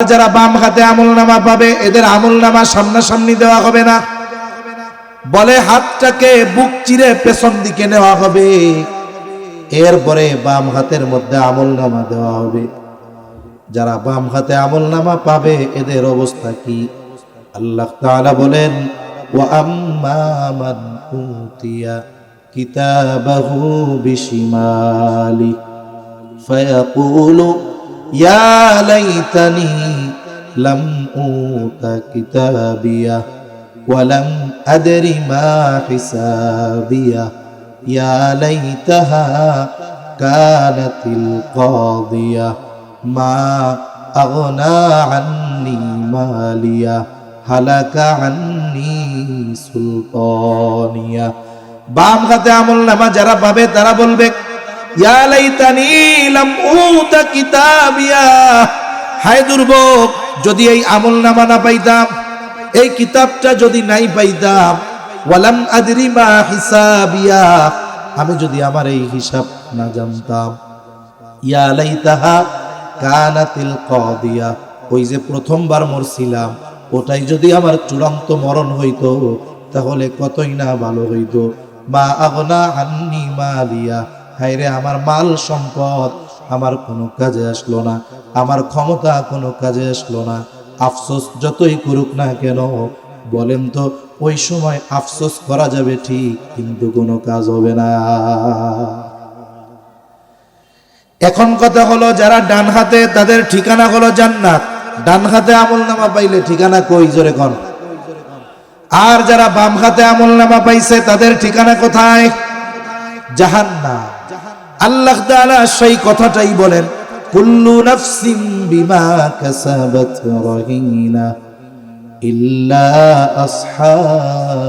যারা বাম হাতে আমলনামা পাবে এদের আমলনামা সামনাসামনি দেওয়া হবে না, বলে হাতটাকে বুক চিরে পেছন দিকে নেওয়া হবে, এরপরে বাম হাতের মধ্যে আমলনামা দেওয়া হবে। যারা বাম হাতে আমলনামা পাবে এদের অবস্থা কি? আল্লাহ তাআলা বলেন, ওয়া আম্মা মান উতিয়া কিতাবাহু বিশিমালি ফায়াকুলু ইয়া লাইতানি লাম উতা কিতাবিয়া ওয়া লাম আদরি মা হিসাবিয়া ইয়া লাইতাহা কানাতিল কাদিয়া মা আগনা আন্নি মালিয়া হালাকা আন্নি সুলতানিয়া। বাম হাতে আমলনামা যারা পাবে তারা বলবে, ইয়া লাইতানি লাম উতা কিতাবিয়া, হায় দুর্ভোগ, যদি এই আমলনামা না পাইতাম, এই কিতাবটা যদি নাই পাইতাম, ওয়ালাম আদরি মা হিসাবিয়া, আমি যদি আমার এই হিসাব না জানতাম, ইয়া লাইতাহা কানাতিল কাদিয়া, ওই যে প্রথমবার মরছিলাম ওটাই যদি আমার চূড়ান্ত মরণ হইতো তাহলে কতই না ভালো হইতো। মা আগনা আন্নি মালিয়া, হায়রে আমার মাল সম্পদ আমার কোনো কাজে আসলো না, আমার ক্ষমতা কোনো কাজে আসলো না। আফসোস যতই করুক না কেন, বলেন তো ওই সময় আফসোস করা যাবে ঠিক, কিন্তু কোনো কাজ হবে না। এখন কথা হলো, যারা ডান হাতে তাদের ঠিকানা হলো জান্নাত। ডান হাতে আমলনামা পাইলে ঠিকানা কই, জোরে কোন? আর যারা বাম হাতে আমলনামা পাইছে তাদের ঠিকানা কোথায়? জাহান্নাম। আল্লাহ তাআলা সেই কথাটাই বলেন, কুল্লু নাফসিন বিমা কাসাবাত রাহিনা ইল্লা আসহাবাল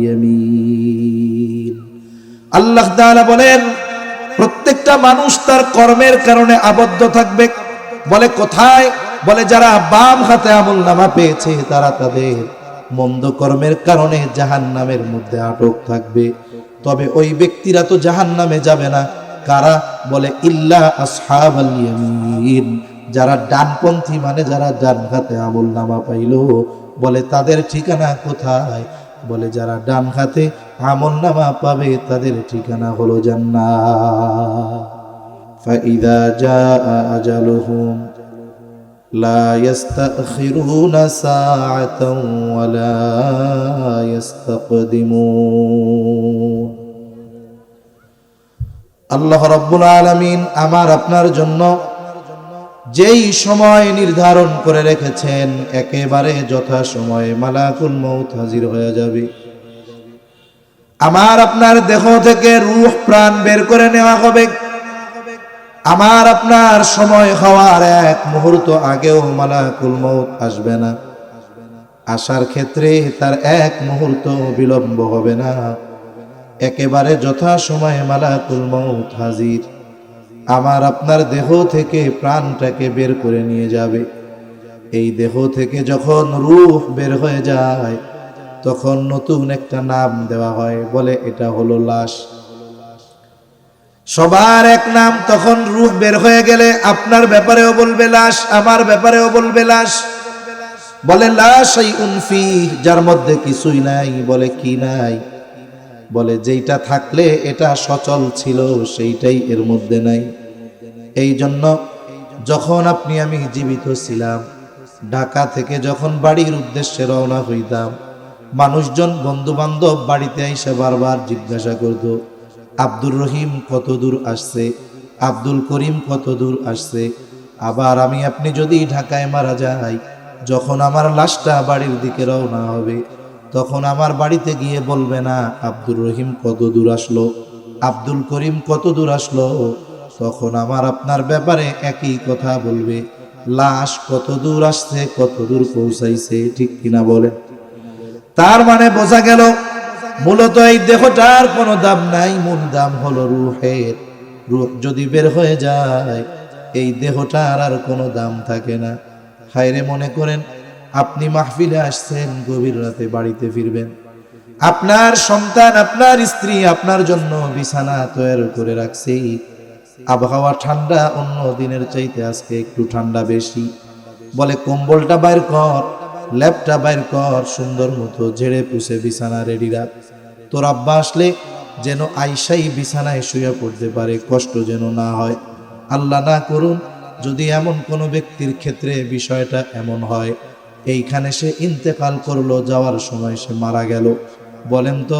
ইয়ামিন। আল্লাহ তাআলা বলেন, প্রত্যেকটা মানুষ তার কর্মের কারণে আবদ্ধ থাকবে। বলে কোথায়? বলে যারা বাম হাতে আমলনামা পেয়েছে তারা তাদের মন্দ কর্মের কারণে জাহান্নামের মধ্যে আটক থাকবে। তবে ওই ব্যক্তিরা তো জাহান্নামে যাবে না। কারা? বলে ইল্লা আসহাবাল ইয়ামিন, যারা ডানপন্থী, মানে যারা ডান হাতে আমলনামা পাইল, বলে তাদের ঠিকানা কোথায়? বলে যারা ডান হাতে আমলনামা পাবে তাদের ঠিকানা হলো জান্নাত। ফাইদা জাআ আজালুহুম লা ইস্তাখিরুনা সাআতান ওয়া লা ইস্তাকদিমুন। আল্লাহ রাব্বুল আলামিন আমার আপনার জন্য যেই সময় নির্ধারণ করে রেখেছেন, একেবারে যথা সময়ে মালাকুল মউত হাজির হয়ে যাবে। আমার আপনার দেহ থেকে রূহ প্রাণ বের করে নেওয়া হবে। আমার আপনার সময় হওয়ার এক মুহূর্ত আগেও মালাকুল মউত আসবে না। আসার ক্ষেত্রে তার এক মুহূর্ত বিলম্ব হবে না, একেবারে যথা সময়ে মালাকুল মউত হাজির। আমার আপনার দেহ থেকে প্রাণটাকে বের করে নিয়ে যাবে। এই দেহ থেকে যখন রূহ বের হয়ে যায় তখন নতুন একটা নাম দেওয়া হয়, বলে এটা হলো লাশ। সবার এক নাম। তখন রূহ বের হয়ে গেলে আপনার ব্যাপারেও বলবে লাশ, আমার ব্যাপারেও বলবে লাশ। বলে লা শাইউন ফীহ, যার মধ্যে কিছুই নাই। বলে কি নাই? বলে যেইটা থাকলে এটা সচল ছিল সেইটাই এর মধ্যে নাই। এই জন্য যখন আপনি আমি জীবিত ছিলাম, ঢাকা থেকে যখন বাড়ির উদ্দেশ্যে রওনা হইতাম, মানুষজন বন্ধু বান্ধব বাড়িতে আইসা বারবার জিজ্ঞাসা করত, আব্দুর রহিম কত দূর আসছে, আব্দুল করিম কত দূর আসছে। আবার আমি আপনি যদি ঢাকায় মারা যাই, যখন আমার লাশটা বাড়ির দিকে রওনা হবে তখন আমার বাড়িতে গিয়ে বলবে না আব্দুর রহিম কত দূর আসলো, আব্দুল করিম কত দূর আসলো, তখন আমার আপনার ব্যাপারে একই কথা বলবে, লাশ কত দূর আসছে, কত দূর পৌঁছাইছে। ঠিক কিনা বলেন? তার মানে বোঝা গেল মূলত এই দেহটার কোনো দাম নাই, মূল দাম হলো রূহের। রূহ যদি বের হয়ে যায় এই দেহটার আর কোনো দাম থাকে না। হায়রে, মনে করেন আপনি মাহফিলে আসছেন, গভীর রাতে বাড়িতে ফিরবেন, আপনার সন্তান, আপনার স্ত্রী আপনার জন্য বিছানা তৈরি করে রাখছে, আবহাওয়া ঠান্ডা, অন্য দিনের চাইতে আজকে একটু ঠান্ডা বেশি। বলে কম্বলটা বাইর কর, ল্যাপটা বাইর কর, সুন্দর মতো ঝেড়ে পুষে বিছানা রেডি রাখ। তোর আব্বা আসলে যেন আইসাই বিছানায় শুয়ে পড়তে পারে, কষ্ট যেন না হয়। আল্লাহ না করুন যদি এমন কোনো ব্যক্তির ক্ষেত্রে বিষয়টা এমন হয়, এইখানে সে ইন্তেকাল করলো, যাওয়ার সময় সে মারা গেল, বলেন তো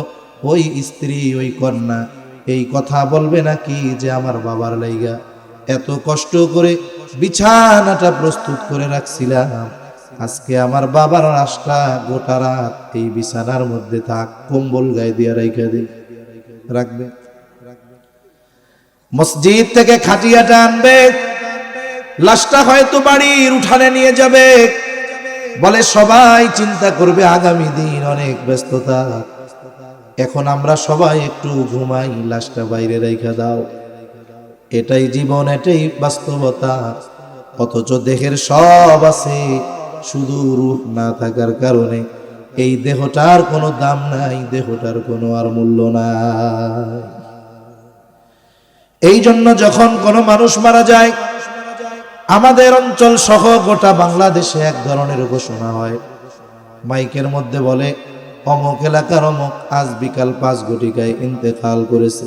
ওই স্ত্রী ওই কন্যা এই কথা বলবে নাকি যে আমার বাবার লাইগা এত কষ্ট করে বিছানাটা প্রস্তুত করে রাখছিলাম, আজকে আমার বাবার লাশটা গোটা রাত এই বিছানার মধ্যে থাক, কম্বল গায়ে দিয়ে রাইখা দিই, রাখবে? মসজিদ থেকে খাটিয়াটা আনবে, লাশটা হয়তো বাড়ির উঠানে নিয়ে যাবে, বলে সবাই চিন্তা করবে আগামী দিন অনেক ব্যস্ততা, এখন আমরা সবাই একটু ঘুমাই, লাশটা বাইরে রাইখা দাও। এটাই জীবন, এটাই বাস্তবতা। অথচ দেহের সব আছে, শুধু রূহ না থাকার কারণে এই দেহটার কোনো দাম নাই, দেহটার কোনো আর মূল্য নাই। এই জন্য যখন কোনো মানুষ মারা যায়, আমাদের অঞ্চল সহ গোটা বাংলাদেশে এক ধরনের ঘোষণা হয়, মাইকের মধ্যে বলে অমুক এলাকার অমুক আজ বিকাল 5 ঘটিকায় ইন্তেকাল করেছে,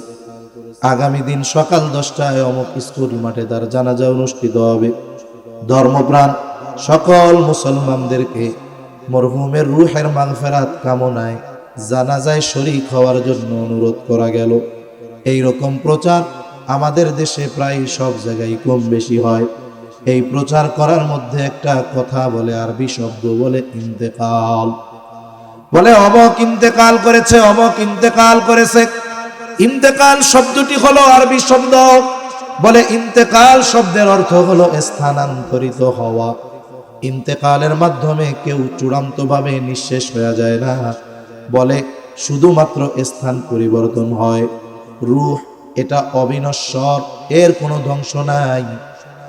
আগামী দিন সকাল 10টায় অমুক স্কুল মাঠে তার জানাজা অনুষ্ঠিত হবে। ধর্মপ্রাণ সকল মুসলমানদেরকে মরহুমের রূহের মাগফিরাত কামনায় জানাজায় শরীক হওয়ার জন্য অনুরোধ করা গেল। এই রকম প্রচার আমাদের দেশে প্রায় সব জায়গায় কম বেশি হয়। এই প্রচার করার মধ্যে একটা কথা বলে, আরবি শব্দ বলে ইন্তেকাল, বলে অমুক ইন্তেকাল করেছে, অমুক ইন্তেকাল করেছে। ইন্তেকাল শব্দটি হলো আরবি শব্দ, বলে ইন্তেকাল শব্দের অর্থ হলো স্থানান্তরিত হওয়া। ইন্তেকালের মাধ্যমে কেউ চূড়ান্তভাবে নিঃশেষ হয়ে যায় না, বলে শুধুমাত্র স্থান পরিবর্তন হয়। রূহ এটা অবিনশ্বর, এর কোনো ধ্বংস নাই।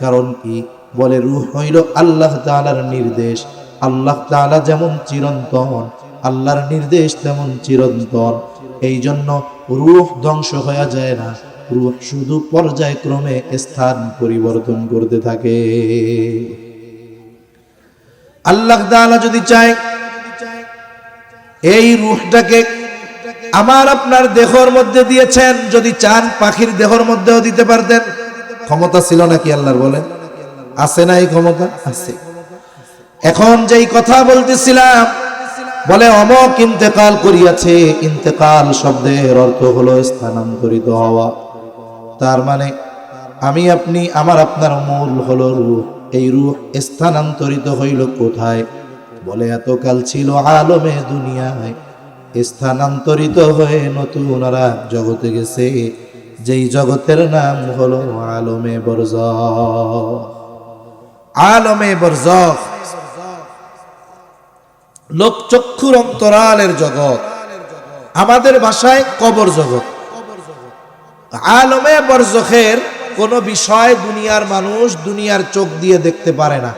কারণ কি? বলে রূহ হইল আল্লাহ তাআলার নির্দেশ, আল্লাহ তাআলা যেমন চিরন্তন, আল্লাহর নির্দেশ তেমন চিরন্তন। এই জন্য রূহ ধ্বংস হয়ে যায় না, রূহ শুধু পর্যায়ক্রমে স্থান পরিবর্তন করতে থাকে। আল্লাহ তাআলা যদি চায় এই রূহটাকে আমার আপনার দেহের মধ্যে দিয়েছেন, যদি চান পাখির দেহের মধ্যেও দিতে পারতেন। ক্ষমতা ছিল নাকি আল্লাহর? বলেন, আছে না এই ক্ষমতা? আছে। এখন যেই কথা বলতেছিলাম, বলে অমুক ইন্তেকাল করিয়াছে, ইন্তেকাল শব্দের অর্থ হলো স্থানান্তরিত হওয়া। তার মানে আমি আপনি, আমার আপনার মূল হলো রূহ। এই রূহ স্থানান্তরিত হইল কোথায়? বলে এতকাল ছিল আলমে দুনিয়ায়, স্থানান্তরিত হয়ে নতুন আর এক জগতে গেছে, যেই জগতের নাম হলো আলমে বরজখ। আলমে বরজখ লোকচক্ষুর অন্তরালের জগৎ, আমাদের ভাষায় কবর জগৎ। আলমে বরজখের কোন বিষয় দুনিয়ার মানুষ দুনিয়ার চোখ দিয়ে দেখতে পারে না,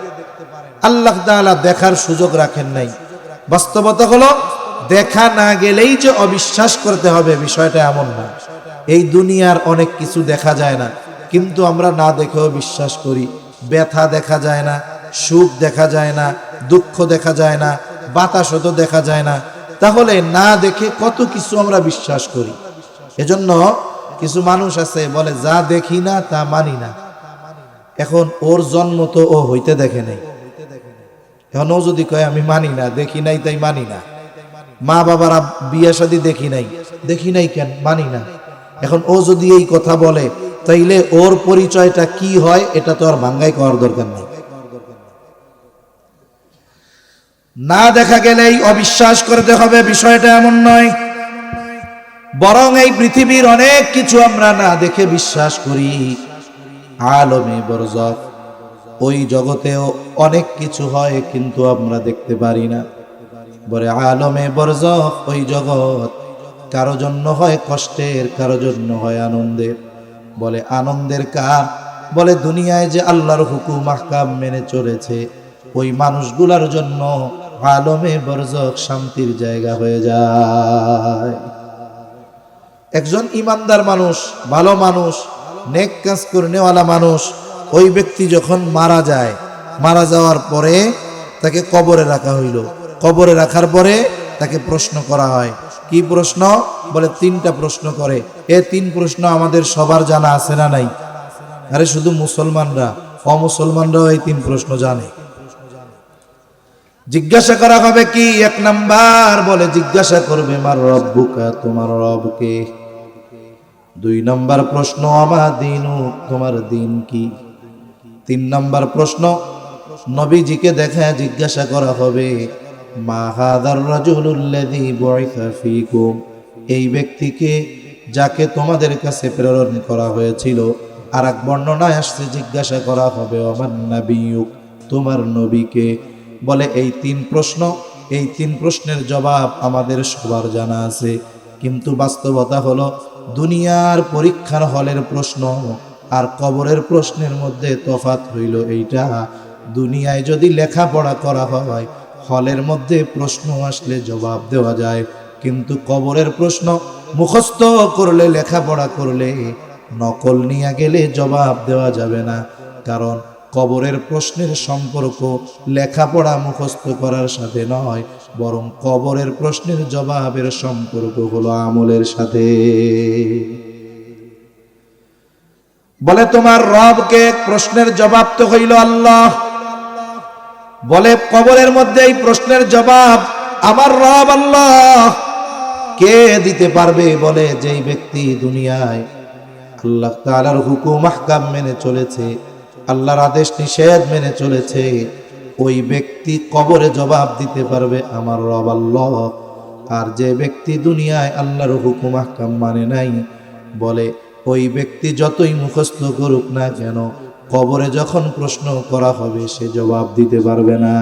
আল্লাহ তাআলা দেখার সুযোগ রাখেন নাই। বাস্তবতা হলো দেখা না গেলেই যে অবিশ্বাস করতে হবে বিষয়টা এমন না। এই দুনিয়ার অনেক কিছু দেখা যায় না, কিন্তু আমরা না দেখেও বিশ্বাস করি। ব্যথা দেখা যায় না, সুখ দেখা যায় না, দুঃখ দেখা যায় না, বাতাসও তো দেখা যায় না, তাহলে না দেখে কত কিছু আমরা বিশ্বাস করি। এজন্য কিছু মানুষ আছে বলে যা দেখি না তা মানি না। এখন ওর জন্ম তো ও হইতে দেখে নাই, এখন ও যদি কয় আমি মানি না, দেখি নাই তাই মানি না, মা বাবারা বিয়ে শাদী দেখি নাই কেন মানি না, এখন ও যদি এই কথা বলে তাইলে ওর পরিচয়টা কি হয় এটা তো আর ভাঙ্গাই করার দরকার নেই। না দেখা গেলেই অবিশ্বাস করতে হবে বিষয়টা এমন নয়, বরং এই পৃথিবীর অনেক কিছু আমরা না দেখে বিশ্বাস করি। আলমে বরজখ ওই জগতেও অনেক কিছু হয় কিন্তু আমরা দেখতে পারি না। বলে আলমে বরজখ ওই জগৎ কারো জন্য হয় কষ্টের, কারো জন্য হয় আনন্দের। বলে আনন্দের কার? বলে দুনিয়ায় যে আল্লাহর হুকুম আহকাম মেনে চলেছে ওই মানুষগুলার জন্য আলমে বরজখ শান্তির জায়গা হয়ে যায়। একজন ইমানদার মানুষ, ভালো মানুষ, নেক কাজ করনেওয়ালা মানুষ, ওই ব্যক্তি যখন মারা যায় মারা যাওয়ার পরে তাকে কবরে রাখা হইল। কবরে রাখার পরে তাকে প্রশ্ন করা হয়। কি প্রশ্ন? বলে 3টা প্রশ্ন করে। এই 3 প্রশ্ন আমাদের সবার জানা আছে না নাই? আরে শুধু মুসলমানরা, অমুসলমানরাও এই 3 প্রশ্ন জানে। জিজ্ঞাসা করা হবে কি? 1 নাম্বার বলে জিজ্ঞাসা করবে মার রব্বুকা, তোমার রবকে। 2 নাম্বার প্রশ্ন আমা দিনু, তোমার দিন কি। 3 নাম্বার প্রশ্ন নবীজিকে দেখা জিজ্ঞাসা করা হবে মা হাদার রাজুলুল্লাযী বুইসা ফীকুম, এই ব্যক্তিকে যাকে তোমাদের কাছে প্রেরণ করা হয়েছিল। আর এক বর্ণনায় আসছে জিজ্ঞাসা করা হবে ওমান নাবিয়ুক, তোমার নবীকে। বলে এই 3 প্রশ্ন, এই 3 প্রশ্নের জবাব আমাদের সবার জানা আছে, কিন্তু বাস্তবতা হলো দুনিয়ার পরীক্ষার হলের প্রশ্ন আর কবরের প্রশ্নের মধ্যে তফাৎ হইল এইটা। দুনিয়ায় যদি লেখাপড়া করা হয়, হলের মধ্যে প্রশ্ন আসলে জবাব দেওয়া যায়, কিন্তু কবরের প্রশ্ন মুখস্থ করলে, লেখাপড়া করলে, নকল নিয়ে গেলে জবাব দেওয়া যাবে না। কারণ কবরের প্রশ্নের সম্পর্ক লেখাপড়া মুখস্থ করার সাথে নয়, বরং কবরের প্রশ্নের জবাবের সম্পর্ক হলো আমলের সাথে। বলে তোমার রবকে, প্রশ্নের জবাব তো হইল আল্লাহ। বলে কবরের মধ্যে এই প্রশ্নের জবাব আমার রব আল্লাহ। কে দিতে পারবে? বলে যেই ব্যক্তি দুনিয়ায় আল্লাহ তাআলার হুকুম আহকাম মেনে চলেছে, আল্লাহর আদেশ নিষেধ মেনে চলেছে, ওই ব্যক্তি কবরে জবাব দিতে পারবে আমার রব আল্লাহ। আর যে ব্যক্তি দুনিয়ায় আল্লাহর হুকুম আহকাম মানে নাই, বলে ওই ব্যক্তি যতই মুখস্থ করুক না কেন, কবরে যখন প্রশ্ন করা হবে সে জবাব দিতে পারবে না।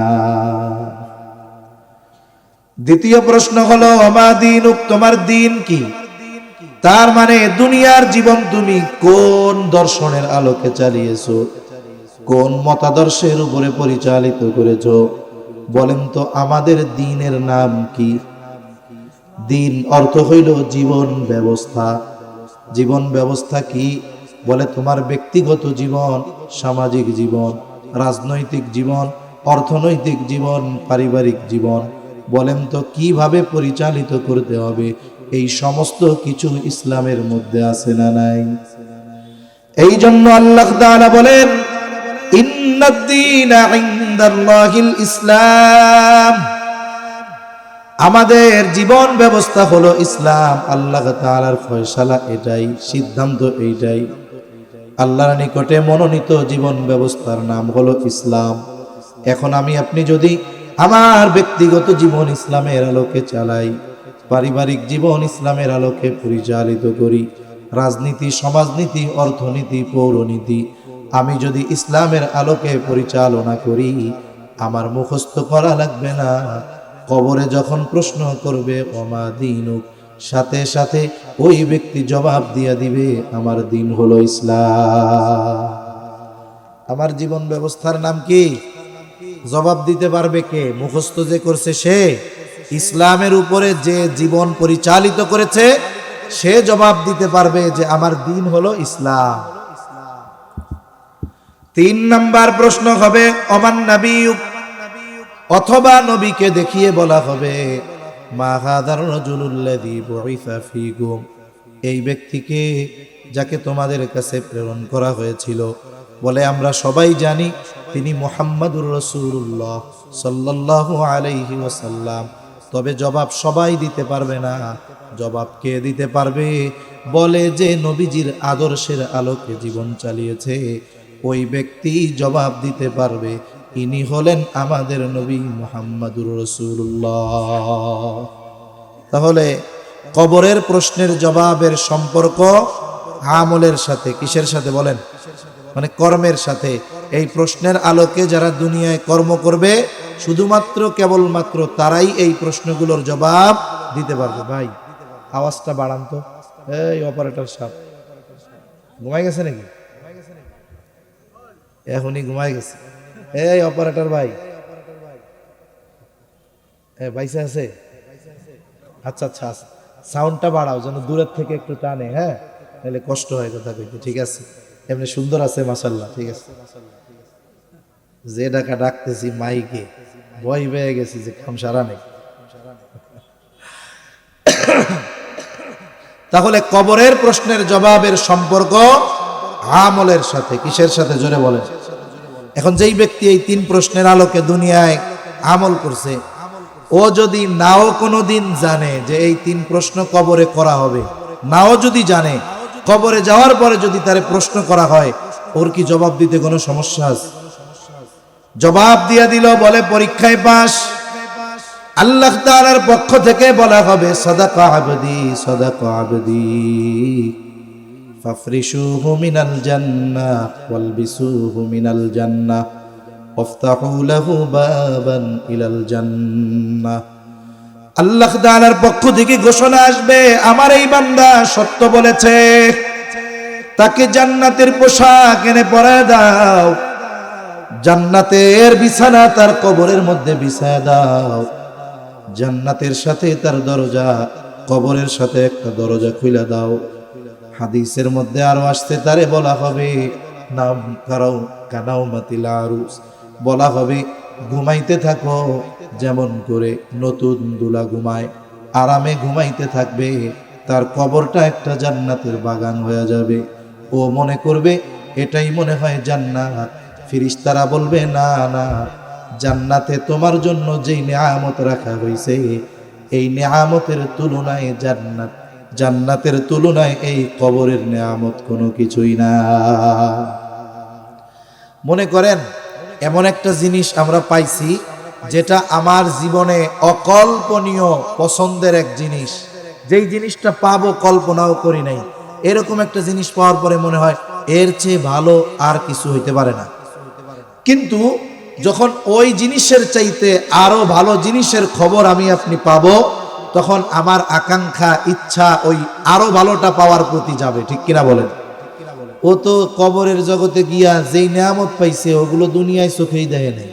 দ্বিতীয় প্রশ্ন হলো আমা দীনুক, তোমার দিন কি। তার মানে দুনিয়ার জীবন তুমি কোন দর্শনের আলোকে চালিয়েছো, কোন মতাদর্শের উপরে পরিচালিত করেছো? বলেন তো আমাদের দ্বীনের নাম কি? দ্বীন অর্থ হইল জীবন ব্যবস্থা। জীবন ব্যবস্থা কি? বলে তোমার ব্যক্তিগত জীবন, সামাজিক জীবন, রাজনৈতিক জীবন, অর্থনৈতিক জীবন, পারিবারিক জীবন। বলেন তো কিভাবে পরিচালিত করতে হবে? এই সমস্ত কিছু ইসলামের মধ্যে আছে না নাই? এই জন্য আল্লাহ তাআলা বলেন ইন্নাদ দীনা ইনদাল্লাহিল ইসলাম, আমাদের জীবন ব্যবস্থা হলো ইসলাম। আল্লাহ তাআলার ফয়সালা এটাই, সিদ্ধান্ত এইটাই। আল্লাহর নিকটে মনোনীত জীবন ব্যবস্থার নাম হলো ইসলাম। এখন আমি আপনি যদি আমার ব্যক্তিগত জীবন ইসলামের আলোকে চালাই, পারিবারিক জীবন ইসলামের আলোকে পরিচালিত করি, রাজনীতি, সমাজনীতি, অর্থনীতি, পৌরনীতি আমি যদি ইসলামের আলোকে পরিচালনা করি, আমার মুখস্থ করা লাগবে না। কবরে যখন প্রশ্ন করবে ওমা দীনুক, সাথে সাথে ওই ব্যক্তি জবাব দিয়া দিবে আমার দিন হলো ইসলাম। আমার জীবন ব্যবস্থার নাম কি? জবাব দিতে পারবে কে? মুখস্থ যে করছে সে? ইসলামের উপরে যে জীবন পরিচালিত করেছে সে জবাব দিতে পারবে যে আমার দিন হলো ইসলাম। 3 নাম্বার প্রশ্ন হবে ওমান নাবিয়ুক, অথবা নবীকে দেখিয়ে বলা হবে মা হাদার রাজুলুল্লাযী বুইসা ফীকুম, এই ব্যক্তিকে যাকে তোমাদের কাছে প্রেরণ করা হয়েছিল। বলে আমরা সবাই জানি তিনি মুহাম্মাদুর রাসূলুল্লাহ সাল্লাল্লাহু আলাইহি ওয়াসাল্লাম। তবে জবাব সবাই দিতে পারবে না। জবাব কে দিতে পারবে? বলে যে নবীজির আদর্শের আলোকে জীবন চালিয়েছে ওই ব্যক্তি জবাব দিতে পারবে। ইনি হলেন আমাদের নবী মুহাম্মাদুর রাসূলুল্লাহ। তাহলে কবরের প্রশ্নের জবাবের সম্পর্ক আমলের সাথে। কিসের সাথে বলেন? মানে কর্মের সাথে। এই প্রশ্নের আলোকে যারা দুনিয়ায় কর্ম করবে শুধুমাত্র কেবলমাত্র তারাই এই প্রশ্নগুলোর জবাব দিতে পারবে। ভাই আওয়াজটা বাড়ান তো। এই অপারেটর সাহেব ঘুমাই গেছে নাকি? এখনই ঘুমাই গেছে। এই অপারেটর ভাই, বাইসে আছে? আচ্ছা আচ্ছা, সাউন্ডটা বাড়াও যেন দূরের থেকে একটু টানে। হ্যাঁ, তাহলে কষ্ট হয় কথা কইতে। ঠিক আছে, এমনি সুন্দর আছে মাশাআল্লাহ। ঠিক আছে, যে ডাকা ডাকতেছি মাইকে, ভয় পেয়ে গেছি যে কাম সারা নেই। তাহলে কবরের প্রশ্নের জবাবের সম্পর্ক আমলের সাথে, কিসের সাথে জোরে বলেন? এখন যেই ব্যক্তি এই 3 প্রশ্নের আলোকে দুনিয়ায় আমল করছে, ও যদি নাও কোনোদিন জানে যে এই 3 প্রশ্ন কবরে করা হবে, নাও যদি জানে, কবরে যাওয়ার পরে যদি তারে প্রশ্ন করা হয়, ওর কি জবাব দিতে কোনো সমস্যা আছে? জবাব দিয়া দিল, বলে পরীক্ষায় পাস। আল্লাহ তাআলার পক্ষ থেকে বলা হবে সাদাকা আবদি, সাদাকা আবদি, ফাফরিশুহু মিনাল জান্নাহ ওয়ালবিসুহু মিনাল জান্নাহ ওয়াফতাহু লাহু বাবান ইলাল জান্নাহ। আল্লাহ তাআলার পক্ষ থেকে ঘোষণা আসবে, আমার এই বান্দা সত্য বলেছে, তাকে জান্নাতের পোশাক এনে পরায় দাও, জান্নাতের বিছানা তার কবরের মধ্যে বিছায় দাও, জান্নাতের সাথে তার দরজা, কবরের সাথে একটা দরজা খুলে দাও। হাদিসের মধ্যে আরো আসতে তারে বলা হবে নাম কারাও কানাও মাতিল আরুস, বলা হবে ঘুমাইতে থাকো যেমন করে নতুন দুলা ঘুমায়, আরামে ঘুমাইতে থাকবে, তার কবরটা একটা জান্নাতের বাগান হয়ে যাবে। ও মনে করবে এটাই মনে হয় জান্নাত। ফেরেশতারা বলবে না না, জান্নাতে তোমার জন্য যেই নেয়ামত রাখা হয়েছে, এই নেয়ামতের তুলনায় জান্নাত, জান্নাতের তুলনায় এই কবরের নেয়ামত কোনো কিছুই না। মনে করেন এমন একটা জিনিস আমরা পাইছি যেটা আমার জীবনে অকল্পনীয় পছন্দের এক জিনিস, যেই জিনিসটা পাবো কল্পনাও করি নাই, এরকম একটা জিনিস পাওয়ার পরে মনে হয় এর চেয়ে ভালো আর কিছু হইতে পারে না। কিন্তু যখন ওই জিনিসের চাইতে আরো ভালো জিনিসের খবর আমি আপনি পাবো, তখন আমার আকাঙ্ক্ষা, ইচ্ছা ওই আরো ভালোটা পাওয়ার প্রতি যাবে, ঠিক কিনা বলেন? ও তো কবরের জগতে গিয়া যেই নেয়ামত পাইছে ওগুলো দুনিয়ায় চোখেই দেখে নাই।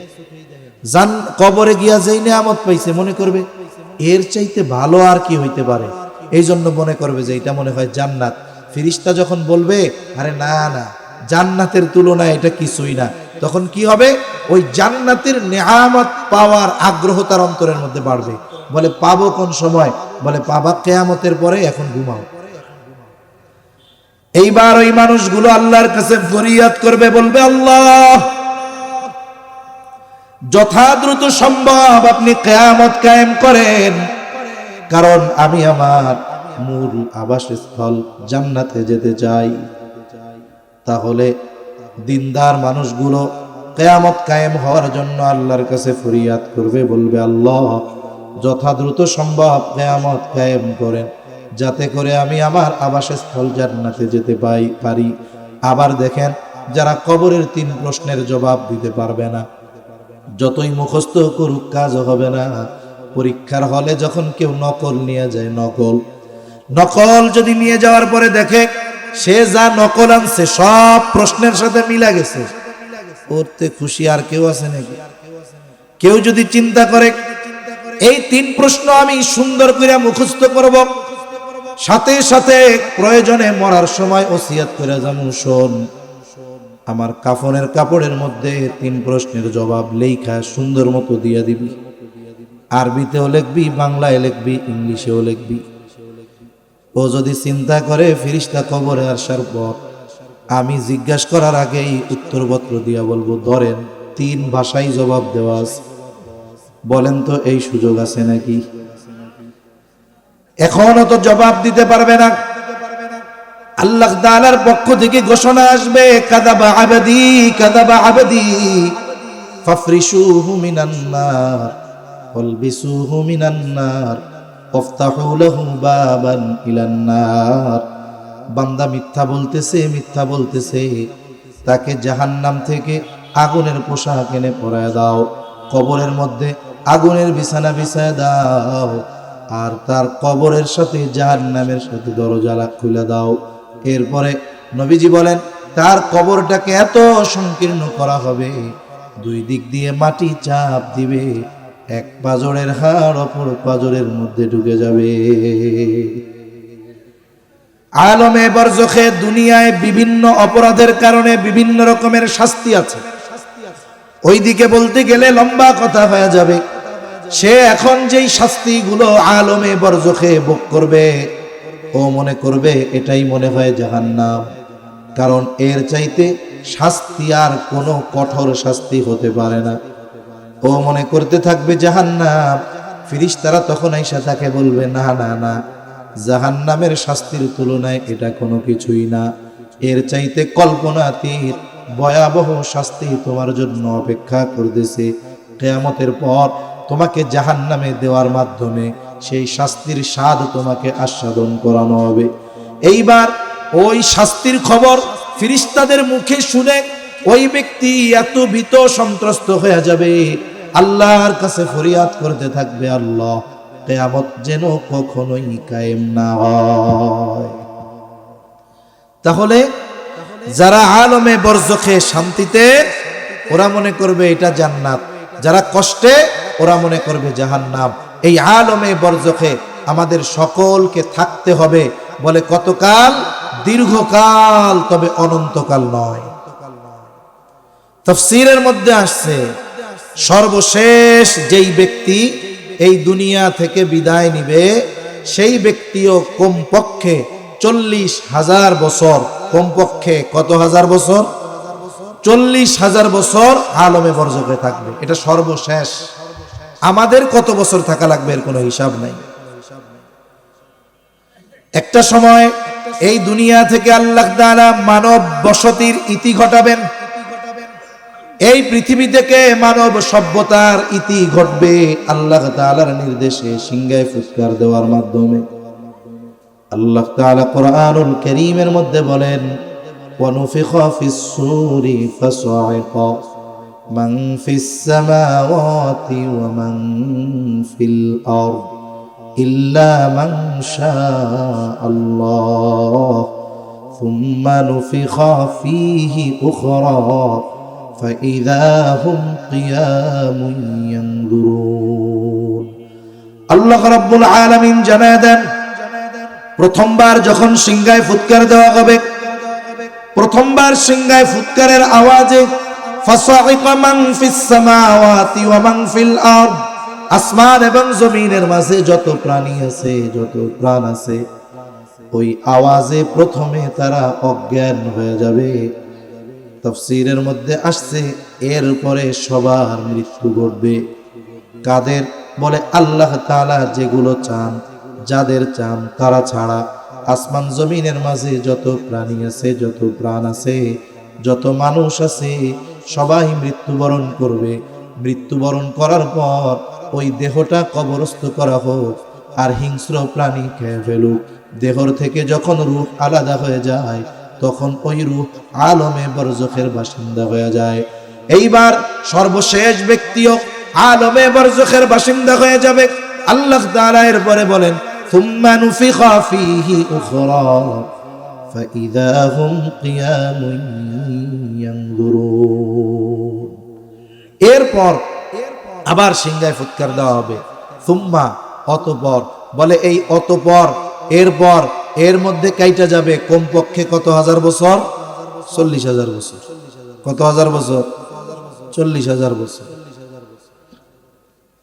কবরে গিয়া যেই নেয়ামত পাইছে মনে করবে এর চাইতে ভালো আর কি হইতে পারে, এই জন্য মনে করবে যে এটা মনে হয় জান্নাত। ফেরেশতা যখন বলবে আরে না না, জান্নাতের তুলনায় এটা কিছুই না, তখন কি হবে? ওই জান্নাতের নেয়ামত পাওয়ার আগ্রহ তার অন্তরের মধ্যে বাড়বে। বলে পাবো কোন সময়? বলে পাবা কিয়ামতের পরে, এখন ঘুমাও। এইবার ওই মানুষগুলো আল্লাহর কাছে ফরিয়াদ করবে, বলবে আল্লাহ যথাদ্রুত সম্ভব আপনি কিয়ামত কায়েম করেন, কারণ আমি আমার মূল আবাসস্থল জান্নাতে যেতে চাই। তাহলে দিনদার মানুষগুলো কিয়ামত কায়েম হওয়ার জন্য আল্লাহর কাছে ফরিয়াদ করবে, বলবে আল্লাহ যথাদ্রুত সম্ভব কিয়ামত কায়েম করেন, যাতে করে আমি আমার আবাসস্থল জান্নাতে যেতে পারি। আবার দেখেন, যারা কবরের 3 প্রশ্নের জবাব দিতে পারবে না, যতই মুখস্থ করুক কাজ হবে না। পরীক্ষার হলে যখন কেউ নকল নিয়ে যায়, নকল যদি নিয়ে যাওয়ার পরে দেখে সে যা নকল আনছে সব প্রশ্নের সাথে মিলা গেছে, ওরতে খুশি আর কেউ আছে নাকি? কেউ যদি চিন্তা করে এই 3 প্রশ্ন আমি সুন্দর করে মুখস্থ করব, সাথে সাথে প্রয়োজনে মরার সময় ওসিয়ত করে যাবো, শোন আমার কাফনের কাপড়ের মধ্যে 3 প্রশ্নের জবাব লেখা সুন্দর মতো দিয়া দিবি, আরবিতেও লিখবি, বাংলায় লিখবি, ইংলিশেও লিখবি। ও যদি চিন্তা করে ফেরেশতা কবরে আসার পর আমি জিজ্ঞাসা করার আগেই উত্তরপত্র দিয়া বলবো, ধরেন 3 ভাষায় জবাব দেওয়া আছে, বলেন তো এই সুযোগ আছে নাকি? এখনো তো জবাব দিতে পারবে না। আল্লাহ তাআলার পক্ষ থেকে ঘোষণা আসবে কাযাবা আবদি, কাযাবা আবদি, ফাফরিশুহু মিনান নার ওয়ালবিসুহু মিনান নার ওয়াফতাহু লাহু বাবান ইলান নার। বান্দা মিথ্যা বলতেছে, মিথ্যা বলতেছে, তাকে জাহান্নাম থেকে আগুনের পোশাক এনে পরায় দাও, কবরের মধ্যে আগুনের বিছানা বিছায় দাও, আর তার কবরের সাথে জাহান্নামের সাথে দরজা খুলে দাও। এরপরে নবীজি বলেন তার কবরটাকে এত সংকীর্ণ করা হবে, 2 দিক দিয়ে মাটি চাপ দিবে, এক পাজরের হাড় অপর পাজরের মধ্যে ঢুকে যাবে। আলমে বরজখে দুনিয়ায় বিভিন্ন অপরাধের কারণে বিভিন্ন রকমের শাস্তি আছে। ওইদিকে বলতে গেলে লম্বা কথা হয়ে যাবে। সে এখন যেই শাস্তিগুলো আলমে বরজখে ভোগ করবে, ও মনে করবে এটাই মনে হয় জাহান্নাম। কারণ এর চাইতে শাস্তি আর কোনো কঠোর শাস্তি হতে পারে না। ও মনে করতে থাকবে জাহান্নাম। ফেরেশতারা তখন আইসা তাকে বলবে, না না না, জাহান্নামের শাস্তির তুলনায় এটা কোনো কিছুই না, এর চাইতে কল্পনাতীত ভয়াবহ শাস্তি তোমার জন্য অপেক্ষা করতেছে। কিয়ামতের পর তোমাকে জাহান্নামে দেওয়ার মাধ্যমে সেই শাস্তির স্বাদ তোমাকে আস্বাদন করানো হবে। এইবার ওই শাস্তির খবর ফেরেশতাদের মুখে শুনে ওই ব্যক্তি এত ভীত সন্ত্রস্ত হয়ে যাবে, আল্লাহর কাছে ফরিয়াদ করতে থাকবে, আল্লাহ কিয়ামত যেন কখনোই কায়েম না হয়। তাহলে যারা আলমে বরজখে শান্তিতে, ওরা মনে করবে এটা জান্নাত, যারা কষ্টে ওরা মনে করবে জাহান্নাম। এই আলমে বরজখে আমাদের সকলকে থাকতে হবে। বলে কতকাল? দীর্ঘকাল, তবে অনন্তকাল নয়। তাফসীরের মধ্যে আসছে সর্বশেষ যেই ব্যক্তি এই দুনিয়া থেকে বিদায় নিবে, সেই ব্যক্তিও কমপক্ষে 40,000 বছর, কমপক্ষে কত হাজার বছর? 40,000 বছর আলমে বরজখে থাকবে। এটা সর্বশেষ। আমাদের কত বছর থাকা লাগবে এর কোনো হিসাব নাই। একটা সময় এই দুনিয়া থেকে আল্লাহ তাআলা মানব বসতির ইতি ঘটাবেন। এই পৃথিবী থেকে মানব সভ্যতার ইতি ঘটবে আল্লাহ তাআলার নির্দেশে, সিংহায় ফুৎকার দেওয়ার মাধ্যমে। আল্লাহ তাআলা কোরআনুল কারীমের মধ্যে বলেন, ওয়ানুফিখা ফিস-সূরি ফাসা'iqa মান ফিস-সামাওয়াতি ওয়া মান ফিল আরদ ইল্লা মান শাআল্লাহ সুম্মা নুফিখা ফীহি উখরা ফাইযা হুম কিয়ামুন ইয়ানজুরুন। আল্লাহ রাব্বুল আলামিন জানায় দেন, প্রথমবার যখন সিংহায় ফুৎকার দেওয়া হবে, প্রথমবার সিংহায় ফুৎকারের আওয়াজে ফাসা'iকা মান ফিস সামাওয়াতি ওয়া মান ফিল আরদ, আসমান এবং জমিনের মাঝে যত প্রাণী আছে, যত প্রাণ আছে, ওই আওয়াজে প্রথমে তারা অজ্ঞান হয়ে যাবে। তাফসীরের মধ্যে আসছে এরপরে সবার মৃত্যু ঘটবে। কাদের? বলে আল্লাহ তাআলা যেগুলো চান, যাদের চান তারা ছাড়া আসমান জমিনের মাঝে যত প্রাণী আছে, যত প্রাণ আছে, যত মানুষ আছে, সবাই মৃত্যুবরণ করবে। মৃত্যুবরণ করার পর ওই দেহটা কবরস্থ করা হোক আর হিংস্র প্রাণী খেয়ে ফেলুক, দেহর থেকে যখন রূহ আলাদা হয়ে যায় তখন ওই রূহ আলমে বরজখের বাসিন্দা হয়ে যায়। এইবার সর্বশেষ ব্যক্তিও আলমে বরজখের বাসিন্দা হয়ে যাবে। আল্লাহ তাআলা এরপরে বলেন, সুম্মা নুফিখা ফীহি উখরা ফাইযা হুম কিয়ামুন ইয়ানজুরুন। এরপর আবার সিংহায় ফুৎকার দেওয়া হবে। সুম্মা, অতঃপর। বলে এই অতঃপর, এরপর, এর মধ্যে কাইটা যাবে কমপক্ষে কত হাজার বছর? 40,000 বছর। কত হাজার বছর? 40,000 বছর।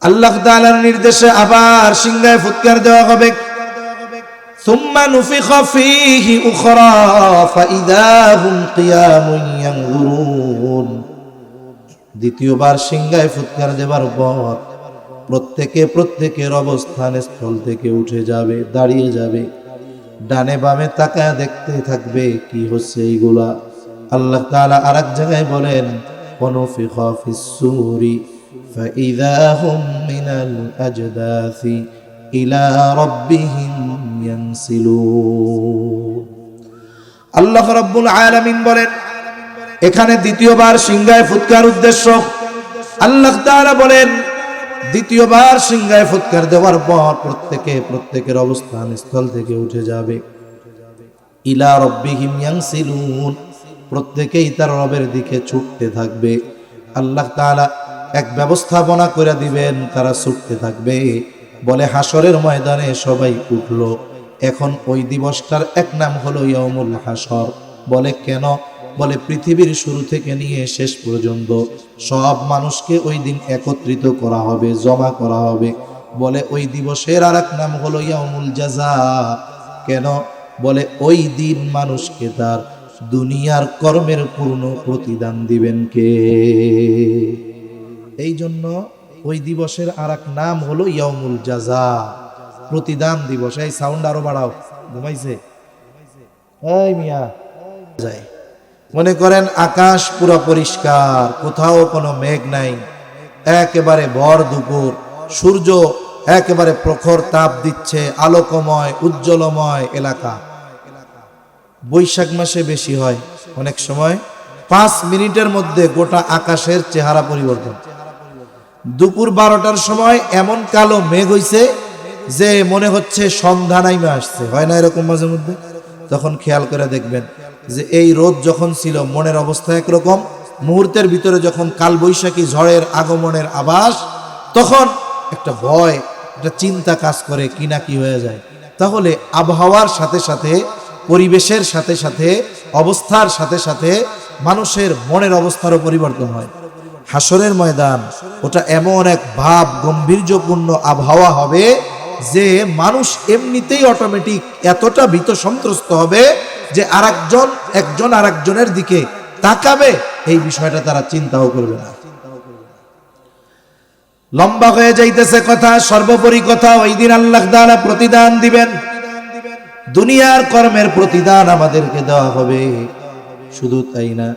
আল্লাহ তাআলার নির্দেশে আবার সিংহায় ফুৎকার দেওয়া হবে। সুম্মা নুফিখা ফীহি উখরা ফাইযা হুম কিয়ামুন ইয়ানজুরুন। দ্বিতীয়বার সিংহায় ফুৎকার দেবার পর প্রত্যেকের অবস্থান স্থল থেকে উঠে যাবে, দাঁড়িয়ে যাবে, ডানে বামে তাকায় দেখতে থাকবে কি হচ্ছে এইগুলা। আল্লাহ তাআলা আরেক জায়গায় বলেন, ওয়ানুফিখা ফিস-সূরি ফাইযা হুম মিনাল আজদাসি ইলা রাব্বিহিম ইয়ানসিলুন। আল্লাহ রাব্বুল আলামিন বলেন, এখানে দ্বিতীয়বার সিংহায় ফুৎকার উদ্দেশ্য। আল্লাহ তাআলা বলেন, দ্বিতীয়বার সিংহায় ফুৎকার দেওয়ার পর প্রত্যেকের অবস্থান স্থল থেকে উঠে যাবে। ইলা রাব্বিহিম ইয়ানসিলুন, প্রত্যেকেই তার রবের দিকে ছুটতে থাকবে। আল্লাহ তাআলা এক ব্যবস্থাপনা করে দিবেন, তারা ছুটতে থাকবে। বলে হাসরের ময়দানে সবাই উঠলো। এখন ওই দিবসটার এক নাম হলো ইয়াউমুল হাসর। বলে কেন? বলে পৃথিবীর শুরু থেকে নিয়ে শেষ পর্যন্ত সব মানুষকে ওই দিন একত্রিত করা হবে, জমা করা হবে। বলে ওই দিবসের আর এক নাম হলো ইয়াউমুল জাযা। কেন? বলে ওই দিন মানুষকে তার দুনিয়ার কর্মের পূর্ণ প্রতিদান দিবেন কে? এই জন্য ওই দিবসের আর এক নাম হলো ইয়াউমুল জাযা, প্রতিদান দিবস। এই সাউন্ড আরো বাড়াও, ঘুমাইছে এই মিয়া যায়। মনে করেন আকাশ পুরো পরিষ্কার, কোথাও কোনো মেঘ নাই, একেবারে ভর দুপুর, সূর্য একেবারে প্রখর তাপ দিচ্ছে, আলোকময় উজ্জ্বলময় এলাকা। বৈশাখ মাসে বেশি হয়, অনেক সময় 5 মিনিটের মধ্যে গোটা আকাশের চেহারা পরিবর্তন। দুপুর 12টার সময় এমন কালো মেঘ হইছে যে মনে হচ্ছে সন্ধ্যা নাইমে আসছে, হয় না এরকম মাঝে মধ্যে? তখন খেয়াল করে দেখবেন যে এই রোদ যখন ছিল মনের অবস্থা একরকম, মুহূর্তের ভিতরে যখন কালবৈশাখী ঝড়ের আগমনের আভাস, তখন একটা ভয়, একটা চিন্তা কাজ করে, কি না কি হয়ে যায়। তাহলে আবহাওয়ার সাথে সাথে, পরিবেশের সাথে সাথে, অবস্থার সাথে সাথে মানুষের মনের অবস্থারও পরিবর্তন হয়। হাসরের ময়দান ওটা এমন এক ভাব গম্ভীর্যপূর্ণ আবহাওয়া হবে যে মানুষ এমনিতেই অটোমেটিক এতটা ভীত সন্ত্রস্ত হবে যে একজন আরেকজনের দিকে তাকাবে, এই বিষয়টা তারা চিন্তাও করবে না। লম্বা হয়ে যাইতেছে কথা, সর্বোপরি কথা, ওই দিন আল্লাহ তাআলা প্রতিদান দিবেন। দুনিয়ার কর্মের প্রতিদান আমাদেরকে দেওয়া হবে। শুধু তাই না,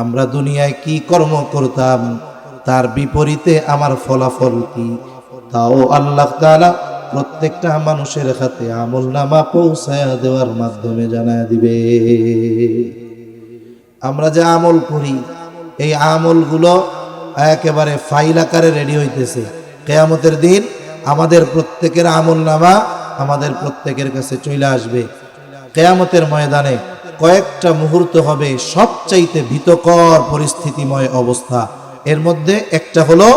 আমরা দুনিয়ায় কি কর্ম করতাম তার বিপরীতে আমার ফলাফল কি, তাও আল্লাহ তাআলা প্রত্যেকটা মানুষের হাতে আমলনামা পৌঁছায়া দেওয়ার মাধ্যমে জানায় দিবে। আমরা যে আমল করি, এই আমলগুলো একেবারে ফাইল আকারে রেডি হইতেছে। কিয়ামতের দিন আমাদের প্রত্যেকের আমলনামা আমাদের প্রত্যেকের কাছে চলে আসবে। কিয়ামতের ময়দানে কয়েকটা মুহূর্ত হবে সবচাইতে ভীতকর পরিস্থিতিময় অবস্থা। এর মধ্যে একটা হলো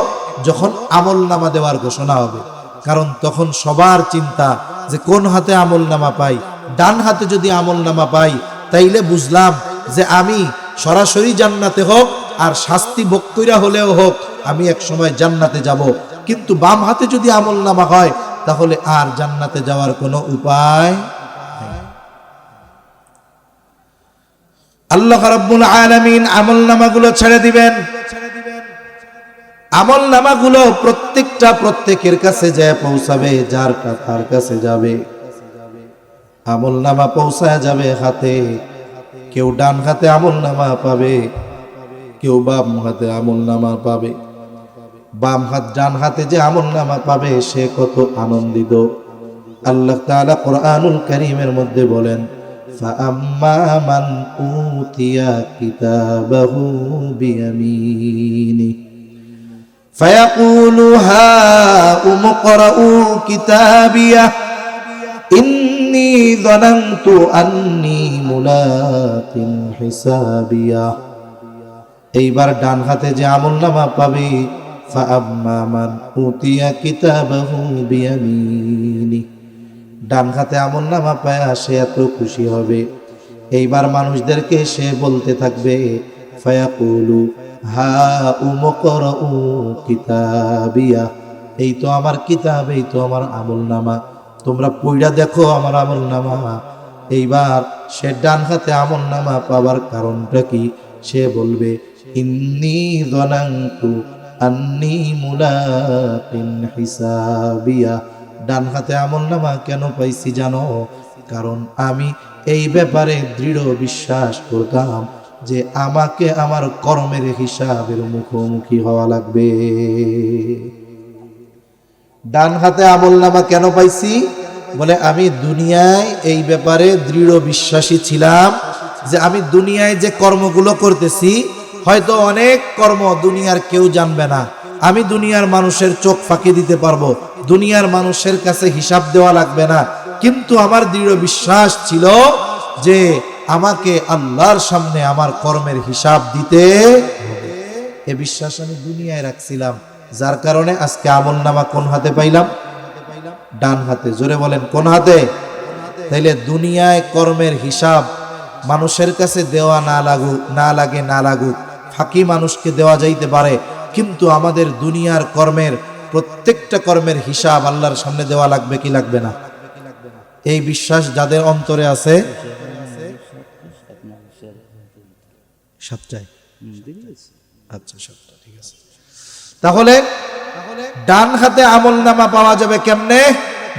যখন আমলনামা দেওয়ার ঘোষণা হবে। কারণ তখন সবার চিন্তা যে কোন হাতে আমলনামা পাই। ডান হাতে যদি আমলনামা পাই তাইলে বুঝলাম যে আমি সরাসরি জান্নাতে হোক আর শাস্তি ভোগ কইরা হলেও হোক আমি এক সময় জান্নাতে যাব। কিন্তু বাম হাতে যদি আমলনামা হয় তাহলে আর জান্নাতে যাওয়ার কোনো উপায় নেই। আল্লাহ রাব্বুল আলামিন আমলনামাগুলো ছেড়ে দিবেন। আমলনামাগুলো প্রত্যেকটা প্রত্যেকের কাছে যায় পৌঁছাবে, যার তার কাছে যাবে। আমলনামা পৌঁছায় যাবে হাতে। কেউ ডান হাতে আমলনামা পাবে, কেউ বাম হাতে আমলনামা পাবে। বাম হাত ডান হাতে যে আমলনামা পাবে সে কত আনন্দিত। আল্লাহ তাআলা কোরআনুল কারীমের মধ্যে বলেন, ফাআম্মা মান উতিয়া কিতাবাহু বিয়ামিনি ফায়াকুলু হাউম ইকরাউ কিতাবিয়া ইন্নী যানানতু আন্নী মুলাকিন হিসাবিয়া। এইবার ডান হাতে যে আমলনামা পাবে, ফাআম্মা মান উতিয়া কিতাবাহু বিয়ামিনি, ডান হাতে আমলনামা পায়া সে এত খুশি হবে। এইবার মানুষদেরকে সে বলতে থাকবে, ফায়াকুলু হাউম ইকরাউ কিতাবিয়া, এই তো আমার কিতাব, এই তো আমার আমলনামা, তোমরা পড়া দেখো আমার আমলনামা। এইবার সে ডান হাতে আমলনামা পাবার কারণটা কি? সে বলবে, ইন্নী যানানতু আন্নী মুলাকিন হিসাবিয়া। ডান হাতে আমলনামা কেন পাইছি জানো? কারণ আমি এই ব্যাপারে দৃঢ় বিশ্বাস করতাম যে আমাকে আমার কর্মের হিসাবের মুখোমুখি হওয়া লাগবে। ডান হাতে আমলনামা কেন পাইছি? বলে আমি দুনিয়ায় এই ব্যাপারে দৃঢ় বিশ্বাসী ছিলাম যে আমি দুনিয়ায় যে কর্মগুলো করতেছি, হয়তো অনেক কর্ম দুনিয়ার কেউ জানবে না, আমি দুনিয়ার মানুষের চোখ ফাঁকি দিতে পারবো, দুনিয়ার মানুষের কাছে হিসাব দেওয়া লাগবে না। কিন্তু আমার দৃঢ় বিশ্বাস ছিল যে আমাকে আল্লাহর সামনে আমার কর্মের হিসাব দিতে হবে। এ বিশ্বাস আমি দুনিয়ায় রাখছিলাম, যার কারণে আজকে আমলনামা কোন হাতে পাইলাম? ডান হাতে। জোরে বলেন কোন হাতে? তাইলে দুনিয়ায় কর্মের হিসাব মানুষের কাছে দেওয়া না লাগুক ফাঁকি মানুষকে দেওয়া যাইতে পারে, কিন্তু আমাদের দুনিয়ার কর্মের প্রত্যেকটা কর্মের হিসাব আল্লাহর সামনে দেওয়া লাগবে কি লাগবে না? এই বিশ্বাস যাদের অন্তরে আছে, সাতটায়, আচ্ছা সাতটা, ঠিক আছে। তাহলে ডান হাতে আমল নামা পাওয়া যাবে কেমনে?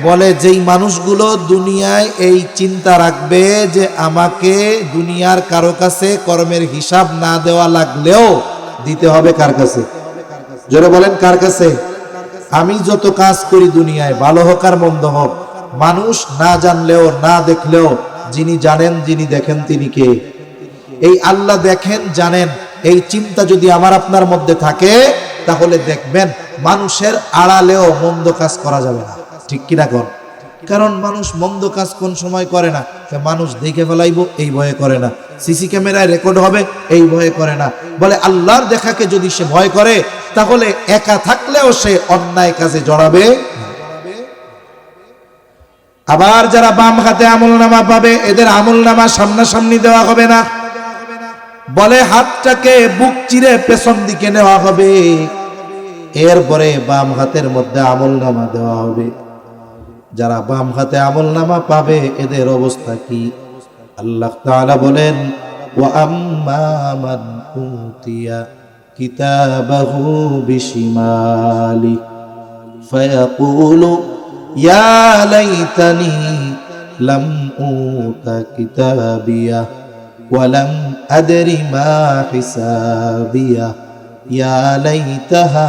বলে যেই মানুষগুলো দুনিয়ায় এই চিন্তা রাখবে যে আমাকে দুনিয়ার কারো কাছে কর্মের হিসাব না দেওয়া লাগলেও দিতে হবে কার কাছে? জোরে বলেন কার কাছে? আমি যত কাজ করি দুনিয়ায়, ভালো হোক আর মন্দ হোক, মানুষ না জানলেও না দেখলেও যিনি জানেন যিনি দেখেন তিনি কে? এই আল্লাহ দেখেন জানেন, এই চিন্তা যদি আমার আপনার মধ্যে থাকে তাহলে দেখবেন মানুষের আড়ালেও মন্দ কাজ করা যাবে না, ঠিক কিনা কোন? কারণ মানুষ মন্দ কাজ কোন সময় করে না? মানুষ দেখে ফেলাইবো এই ভয়ে করে না, সিসি ক্যামেরায় রেকর্ড হবে এই ভয়ে করে না। বলে আল্লাহর দেখাকে যদি সে ভয় করে তাহলে একা থাকলেও সে অন্যায় কাজে জড়াবে। আবার যারা বাম হাতে আমলনামা পাবে এদের আমলনামা সামনাসামনি দেওয়া হবে না, বলে হাতটাকে বুক চিরে পেছন দিকে নেওয়া হবে, এরপরে বাম হাতের মধ্যে আমলনামা দেওয়া হবে। যারা বাম হাতে আমলনামা পাবে এদের অবস্থা কি? আল্লাহ তাআলা বলেন, ওয়া আম্মা মান উতিয়া কিতাবাহু বিশিমালি ফায়াকুলু ইয়া লাইতানি লাম উতা কিতাবিয়া ওয়া লাম আদরি মা হিসাবিয়া ইয়া লাইতাহা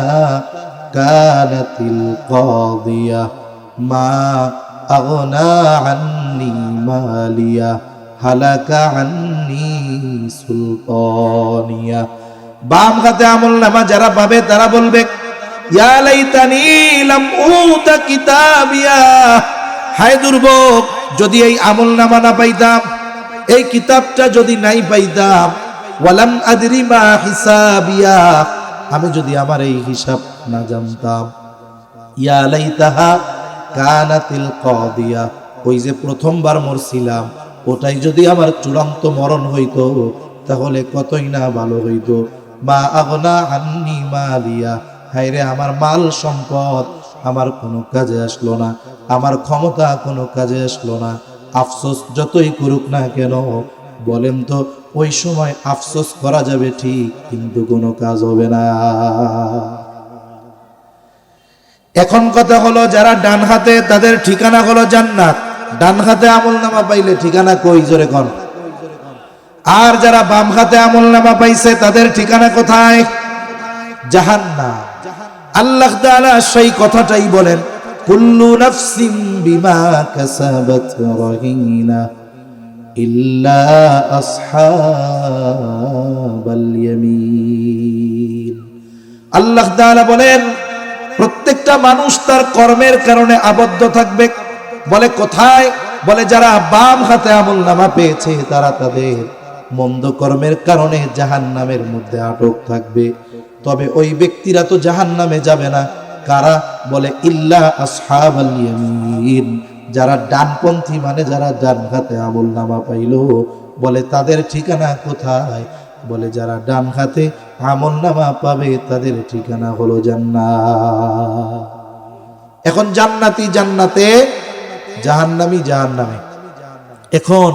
কানাতিল কাদিয়া মা আগনা আন্নি মালিয়া হালাকা আন্নি সুলতানিয়া। বাম হাতে আমলনামা যারা পাবে তারা বলবে, ইয়া লাইতানি লাম উতা কিতাবিয়া, হায় দুর্ভোগ, যদি এই আমলনামা না পাইতাম, এই কিতাবটা যদি নাই পাইতাম, ওয়ালাম আদরি মা হিসাবিয়া, আমি যদি আমার এই হিসাব না জানতাম, ইয়া লাইতাহা কানাতিল কাদিয়া, ওই যে প্রথমবার মরছিলাম ওটাই যদি আমার চূড়ান্ত মরণ হইতো তাহলে কতই না ভালো হইতো। মা আগনা আন্নি মালিয়া, হায়রে আমার মাল সম্পদ আমার কোনো কাজে আসলো না, আমার ক্ষমতা কোনো কাজে আসলো না, আফসোস যতই করুক না কেন, বলেন তো ওই সময় আফসোস করা যাবে ঠিক, কিন্তু কোনো কাজ হবে না। এখন কথা হলো যারা ডান হাতে তাদের ঠিকানা হলো জান্নাত, ডান হাতে আমলনামা পাইলে ঠিকানা কই? জোরে কোন? আর যারা বাম হাতে আমলনামা পাইছে তাদের ঠিকানা কোথায়? জাহান্নাম। আল্লাহ তাআলা সেই কথাটাই বলেন, কুল্লু নাফসিন বিমা কাসাবাত রাহিনা ইল্লা আসহাবাল ইয়ামিন। আল্লাহ তাআলা বলেন প্রত্যেকটা মানুষ তার কর্মের কারণে আবদ্ধ থাকবে। বলে কোথায়? বলে যারা বাম হাতে আমলনামা পেয়েছে তারা তাদের মন্দ কর্মের কারণে জাহান্নামের মধ্যে আটক থাকবে। তবে ওই ব্যক্তিরা তো জাহান্নামে যাবে না। কারা? বলে ইল্লা আসহাবাল ইয়ামিন, যারা ডানপন্থী, মানে যারা ডান হাতে আমলনামা পাইলো। বলে তাদের ঠিকানা কোথায়? বলে যারা ডান হাতে আমলনামা পাবে তাদের ঠিকানা হলো জান্নাত। এখন জান্নাতি জান্নাতে, জাহান্নামী জাহান্নামে। এখন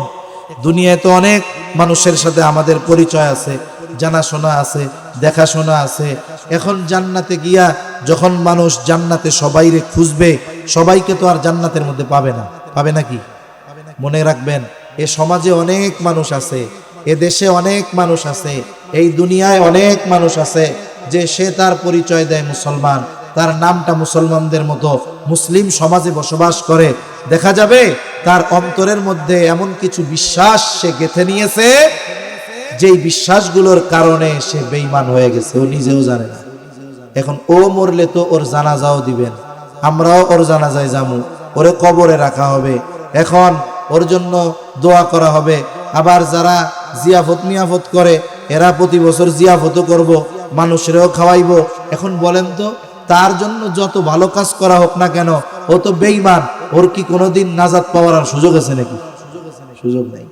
দুনিয়ায় তো অনেক মানুষের সাথে আমাদের পরিচয় আছে, জানাশোনা আছে, দেখাশোনা আছে। এখন জান্নাতে গিয়া যখন মানুষ জান্নাতে সবাইরে খুঁজবে, সবাইকে তো আর জান্নাতের মধ্যে পাবে না, পাবে নাকি? মনে রাখবেন, এ সমাজে অনেক মানুষ আছে, এ দেশে অনেক মানুষ আছে, এই দুনিয়ায় অনেক মানুষ আছে যে সে তার পরিচয় দেয় মুসলমান, তার নামটা মুসলমানদের মতো মুসলিম সমাজে বসবাস করে। দেখা যাবে তার অন্তরের মধ্যে এমন কিছু বিশ্বাস সে গেঁথে নিয়েছে যেই বিশ্বাসগুলোর কারণে সে বেঈমান হয়ে গেছে, ও নিজেও জানে না। এখন ও মরলে তো ওর জানাজাও দিবেন, আমরাও ওর জানাজায় যাবো, ওরে কবরে রাখা হবে, এখন ওর জন্য দোয়া করা হবে। আবার যারা জিয়াফত মিয়াফত করে এরা প্রতি বছর জিয়াফতও করব, মানুষেরও খাওয়াইবো। এখন বলেন তো তার জন্য যত ভালো কাজ করা হোক না কেন, ও তো বেঈমান, ওর কি কোনোদিন নাজাত পাওয়ার আর সুযোগ আছে নাকি? সুযোগ নেই।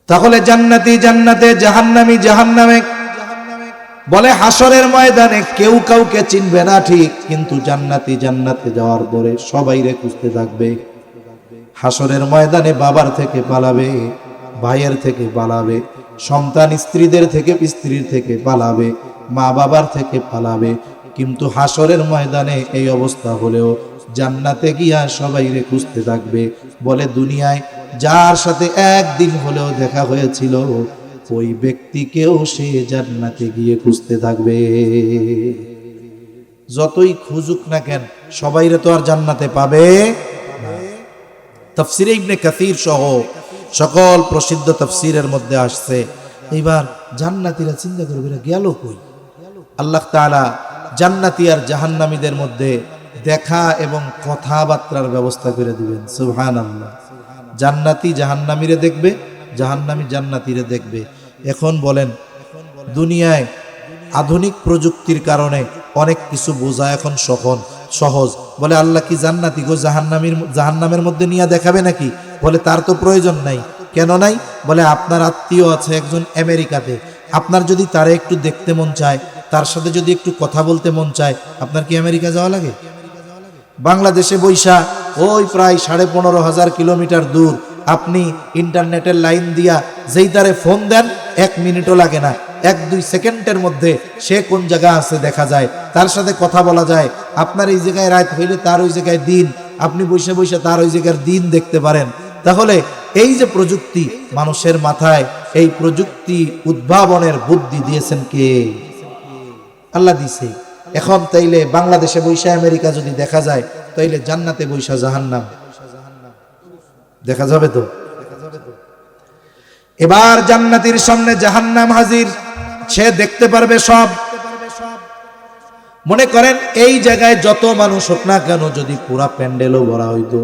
তাহলে জান্নাতি জান্নাতে, জাহান্নামী জাহান্নামে। বলে হাসরের ময়দানে কেউ কাউকে চিনবে না ঠিক, কিন্তু জান্নাতি জান্নাতে যাওয়ার পরে সবাইরে খুঁজতে থাকবে। হাসরের ময়দানে বাবার থেকে পালাবে, ভাইয়ের থেকে পালাবে, সন্তান স্ত্রীদের থেকে স্ত্রীর থেকে পালাবে, মা বাবার থেকে পালাবে। কিন্তু হাসরের ময়দানে এই অবস্থা হলেও জান্নাতে গিয়া সবাইরে খুঁজতে থাকবে। বলে দুনিয়ায় যার সাথে একদিন হলেও দেখা হয়েছিল ওই ব্যক্তিকেও সে জান্নাতে গিয়ে খুঁজতে থাকবে। যতই খুঁজুক না কেন সবাইরে তো আর জান্নাতে পাবে না। তাফসিরে ইবনে কাসির সহ সকল প্রসিদ্ধ তাফসিরের মধ্যে আসছে। এইবার জান্নাতীরা চিন্তা করবে গেল কই। আল্লাহ তাআলা জান্নাতি আর জাহান্নামীদের মধ্যে দেখা এবং কথাবার্তার ব্যবস্থা করে দিবেন। সুবহানাল্লাহ। জান্নাতি জাহান্নামীরে দেখবে, জাহান্নামী জান্নাতীরে দেখবে। এখন বলেন, দুনিয়ায় আধুনিক প্রযুক্তির কারণে অনেক কিছু বোঝা এখন সহজ। বলে আল্লাহ কি জান্নাতি গো জাহান্নামের মধ্যে নিয়ে দেখাবে নাকি? বলে তার তো প্রয়োজন নাই। কেন নাই? বলে আপনার আত্মীয় আছে একজন আমেরিকাতে, আপনার যদি তারে একটু দেখতে মন চায়, তার সাথে যদি একটু কথা বলতে মন চায়, আপনার কি আমেরিকা যাওয়া লাগে? বাংলাদেশে বৈশা ওই প্রায় 15,500 কিলোমিটার দূর আপনি ইন্টারনেটের লাইন দিয়া যেই তারে ফোন দেন 1 মিনিটও লাগে না, 1-2 সেকেন্ডের মধ্যে সে কোন জায়গা আছে দেখা যায়, তার সাথে কথা বলা যায়। আপনার এই জায়গায় রাত হইলে তার ওই জায়গায় দিন, আপনি বসে বসে তার ওই জায়গার দিন দেখতে পারেন। তাহলে এই যে প্রযুক্তি মানুষের মাথায়, এই প্রযুক্তি উদ্ভাবনের বুদ্ধি দিয়েছেন কে? আল্লাহ দিছে। এখন তাইলে বাংলাদেশে বৈশা আমেরিকা যদি দেখা যায়, তাইলে জান্নাতে বৈশা জাহান্নাম দেখা যাবে তো? এবার জান্নাতীর সামনে জাহান্নাম হাজির, সে দেখতে পারবে সব। মনে করেন এই জায়গায় যত মানুষ হোক না কেন, যদি পুরা প্যান্ডেলও ভরা হইতো,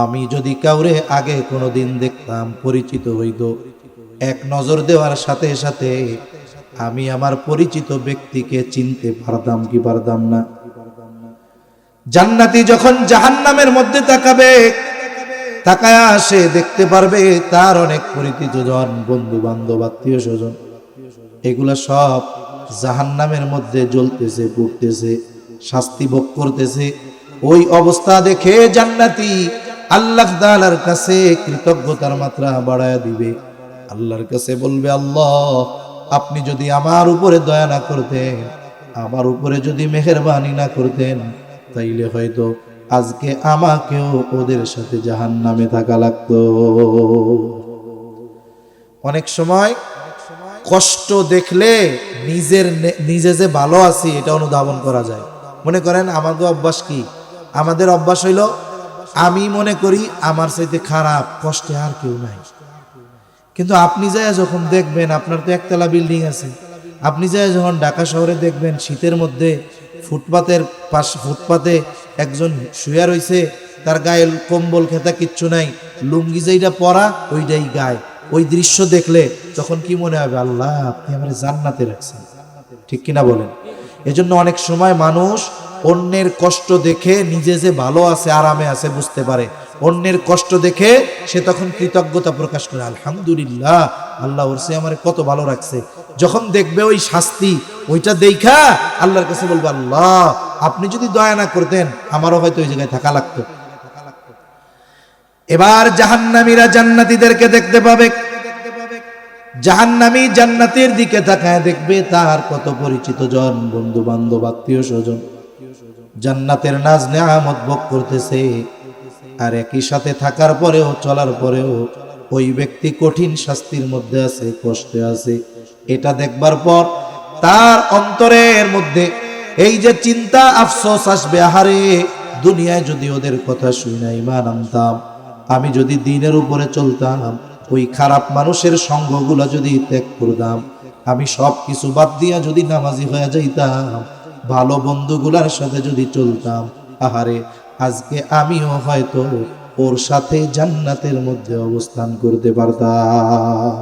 আমি যদি কাউরে আগে কোনোদিন দেখতাম, পরিচিত হইতো, এক নজর দেওয়ার সাথে সাথে আমি আমার পরিচিত ব্যক্তিকে চিনতে পারতাম কি পারতাম না? জান্নাতি যখন জাহান্নামের মধ্যে তাকাবে, তাকায়া সে দেখতে পারবে তার অনেক পরিচিত জন, বন্ধু বান্ধব, আত্মীয় স্বজন, এগুলা সব জাহান্নামের মধ্যে জ্বলতেছে, পুড়তেছে, শাস্তি ভোগ করতেছে। ওই অবস্থা দেখে জান্নাতি আল্লাহ তাআলার কাছে কৃতজ্ঞতার মাত্রা বাড়ায়া দিবে। আল্লাহর কাছে বলবে, আল্লাহ আপনি যদি আমার উপরে দয়া না করতেন, আমার উপরে যদি মেহেরবানি না করতেন, তাইলে হয়তো আজকে আমাকেও ওদের সাথে জাহান্নামে থাকা লাগতো। অনেক সময় কষ্ট দেখলে নিজে যে ভালো আছি এটা অনুধাবন করা যায়। মনে করেন আমাদের অভ্যাস কি? আমাদের অভ্যাস হইল আমি মনে করি আমার চাইতে খারাপ কষ্টে আর কেউ নাই। কিন্তু আপনি যায় যখন দেখবেন, আপনার তো একতলা বিল্ডিং আছে, আপনি যায় যখন ঢাকা শহরে দেখবেন শীতের মধ্যে ফুটপাতে একজন শুয়ে রয়েছে, তার গায়ে কম্বল খেতা কিচ্ছু নাই, লুঙ্গি যেইটা পরা ওইটাই গায়ে, ওই দৃশ্য দেখলে তখন কি মনে হবে? আল্লাহ আপনি আমার জান্নাতে রাখছেন। ঠিক কিনা বলেন? এজন্য অনেক সময় মানুষ অন্যের কষ্ট দেখে নিজে যে ভালো আছে, আরামে আছে বুঝতে পারে। অন্যের কষ্ট দেখে সে তখন কৃতজ্ঞতা প্রকাশ করে, আলহামদুলিল্লাহ আল্লাহ ওর সে আমার কত ভালো রাখছে। যখন দেখবে ওই শাস্তি, ওইটা দেখা আল্লাহর কাছে বলবে, আল্লাহ আপনি যদি দয়া না করতেন আমারও হয়তো ওই জায়গায় থাকা লাগতো। এবার জাহান্নামীরা জান্নাতীদেরকে দেখতে পাবে, জাহান্নামী জান্নাতের দিকে তাকায় দেখবে তার কত পরিচিত জন, বন্ধু বান্ধব, আত্মীয় স্বজন জান্নাতের নাজ নেয়ামত ভোগ করতেছে। আর একই সাথে থাকার পরেও, চলার পরেও ওই ব্যক্তি কঠিন শাস্তির মধ্যে আছে, কষ্টে আছে। এটা দেখবার পর তার অন্তরের মধ্যে এই যে চিন্তা, আফসোস আসবে, আহারে দুনিয়ায় যদি ওদের কথা শুই না ঈমান আনতাম, আমি যদি দ্বীনের উপরে চলতাম, ওই খারাপ মানুষের সঙ্গগুলো যদি ত্যাগ করতাম, আমি সব কিছু বাদ দিয়া যদি নামাজি হয়ে যাইতাম, ভালো বন্ধুগুলার সাথে যদি চলতাম, আহারে আজকে আমিও হয়তো ওর সাথে জান্নাতের মধ্যে অবস্থান করতে পারতাম।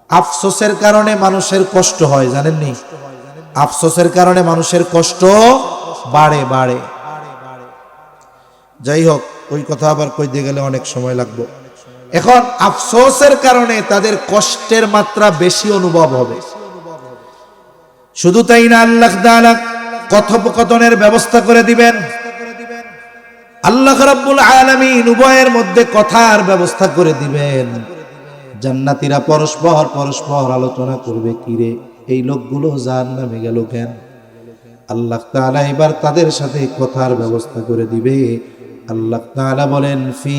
আফসোসের কারণে মানুষের কষ্ট হয়, জানেননি? আফসোসের কারণে মানুষের কষ্ট বাড়ে। যাই হোক, ওই কথা আবার কইতে গেলে অনেক সময় লাগবে। এখন আফসোসের কারণে তাদের কষ্টের মাত্রা বেশি অনুভব হবে। শুধু তাই না, আল্লাহ তাআলা কথোপকথনের ব্যবস্থা করে দিবেন। আল্লাহ রাব্বুল আলামিন উভয়ের মধ্যে কথার ব্যবস্থা করে দিবেন। জান্নাতীরা পরস্পর পরস্পর আলোচনা করবে, কিরে এই লোকগুলো জাহান্নামে গেল কেন? আল্লাহ তাআলা এবার তাদের সাথে কথার ব্যবস্থা করে দিবে। আল্লাহ তাআলা বলেন, ফি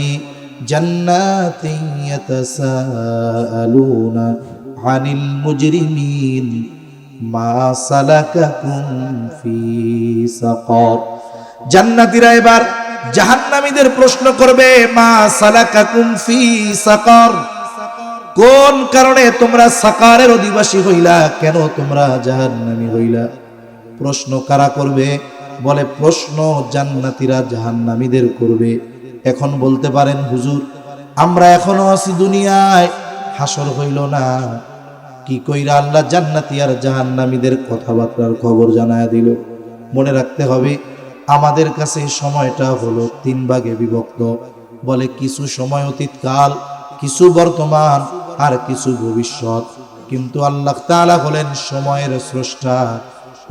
জান্নাতিন ইয়াতাসাআলুনা আনিল মুজরিমিন মা সালাকাকুম ফি সাকার। জান্নাতীরা এবার জাহান্নামীদের প্রশ্ন করবে, মা সালাকাকুম ফি সাকার, কোন কারণে তোমরা সাকারের অধিবাসী হইলা, কেন তোমরা জাহান্নামী হইলা? প্রশ্ন কারা করবে? বলে প্রশ্ন জান্নাতীরা জাহান্নামীদের করবে। এখন বলতে পারেন, হুজুর আমরা এখনো আছি দুনিয়ায়, হাসর হইল না, কি কইরা আল্লাহ জান্নাতি আর জাহান্নামীদের কথাবার্তার খবর জানায়া দিল? মনে রাখতে হবে, আমাদের কাছে সময়টা হলো 3 ভাগে বিভক্ত। বলে কিছু সময় অতীতকাল, কিছু বর্তমান, আর কিছু ভবিষ্যৎ। কিন্তু আল্লাহ তাআলা হলেন সময়ের স্রষ্টা,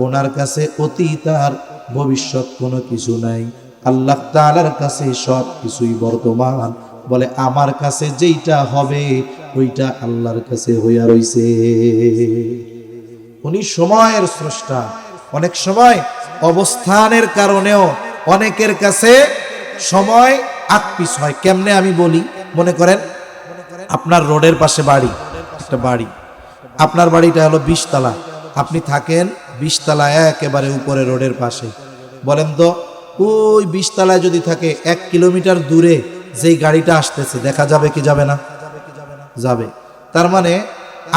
ওনার কাছে অতীত আর ভবিষ্যৎ কোনো কিছু নাই। আল্লাহ তাআলার কাছে সব কিছুই বর্তমান। বলে আমার কাছে যেইটা হবে ওইটা আল্লাহর কাছে হইয়া রইছে। উনি সময়ের স্রষ্টা। অনেক সময় অবস্থানের কারণেও অনেকের কাছে সময় আকপিস হয়। কেমনে আমি বলি, মনে করেন আপনার রোডের পাশে বাড়ি, একটা বাড়ি, আপনার বাড়িটা হলো 20 তলা, আপনি থাকেন 20 তলায় একেবারে উপরে রোডের পাশে। বলেন তো ওই 20 তলায় যদি থাকে 1 কিলোমিটার দূরে যেই গাড়িটা আসতেছে দেখা যাবে কি যাবে না? যাবে। তার মানে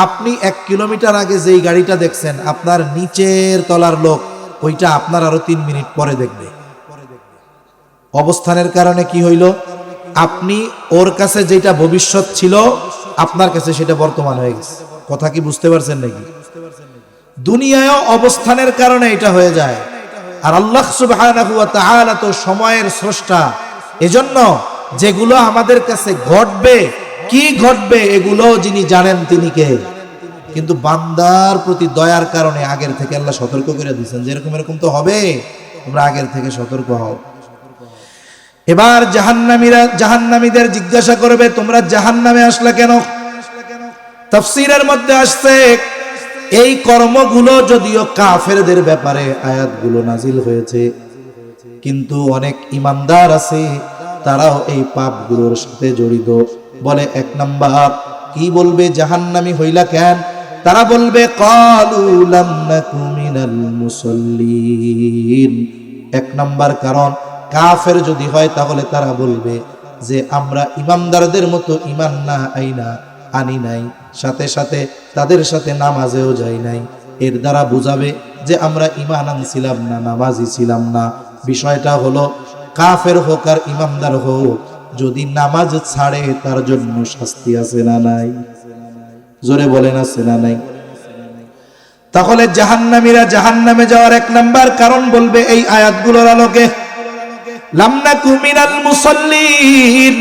আপনি 1 কিলোমিটার আগে যেই গাড়িটা দেখছেন, আপনার নিচের তলার লোক ওইটা আপনার আরো 3 মিনিট পরে দেখবে। অবস্থানের কারণে কি হইল? আপনি ওর কাছে যেটা ভবিষ্যৎ ছিল আপনার কাছে সেটা বর্তমান হয়ে গেছে। কথা কি বুঝতে পারছেন নাকি? দুনিয়ায় অবস্থানের কারণে এটা হয়ে যায়। আর আল্লাহ সুবহানাহু ওয়া তাআলা তো সময়ের স্রষ্টা। এজন্য যেগুলো আমাদের কাছে ঘটবে, কি ঘটবে এগুলো যিনি জানেন তিনি কে? কিন্তু বান্দার প্রতি দয়ার কারণে আগের থেকে আল্লাহ সতর্ক করে দিয়েছেন, যেরকম এরকম তো হবে, তোমরা আগের থেকে সতর্ক হও। এবার জাহান্নামীদের জিজ্ঞাসা করবে, তোমরা জাহান্নামে আসলে কেন? তাফসীরের মধ্যে আসছে, এই কর্মগুলো যদিও কাফেরদের ব্যাপারে আয়াতগুলো নাজিল হয়েছে, কিন্তু অনেক ঈমানদার আছে তারাও এই পাপগুলোর সাথে জড়িত। বলে 1 নাম্বার কি বলবে জাহান্নামী হইলা কেন? তারা বলবে ক্বালু লাম নাকু মিনাল মুসাল্লিন। 1 নাম্বার কারণ, কাফের যদি হয় তাহলে তারা বলবে যে আমরা ইমানদারদের মতো ঈমান না আনি নাই, সাথে সাথে তাদের সাথে নামাজেও যাই নাই। এর দ্বারা বুঝাবে যে আমরা ঈমান আনছিলাম না, নামাজি ছিলাম না। বিষয়টা হলো কাফের হোক আর ইমানদার হোক, যদি নামাজ ছাড়ে তার জন্য শাস্তি আছে না নাই? জোরে বলেন আছে না নাই? তাহলে জাহান্নামীরা জাহান্নামে যাওয়ার 1 নাম্বার কারণ বলবে এই আয়াতগুলোর আলোকে, লাম নাকু মিনাল মুসাল্লিন,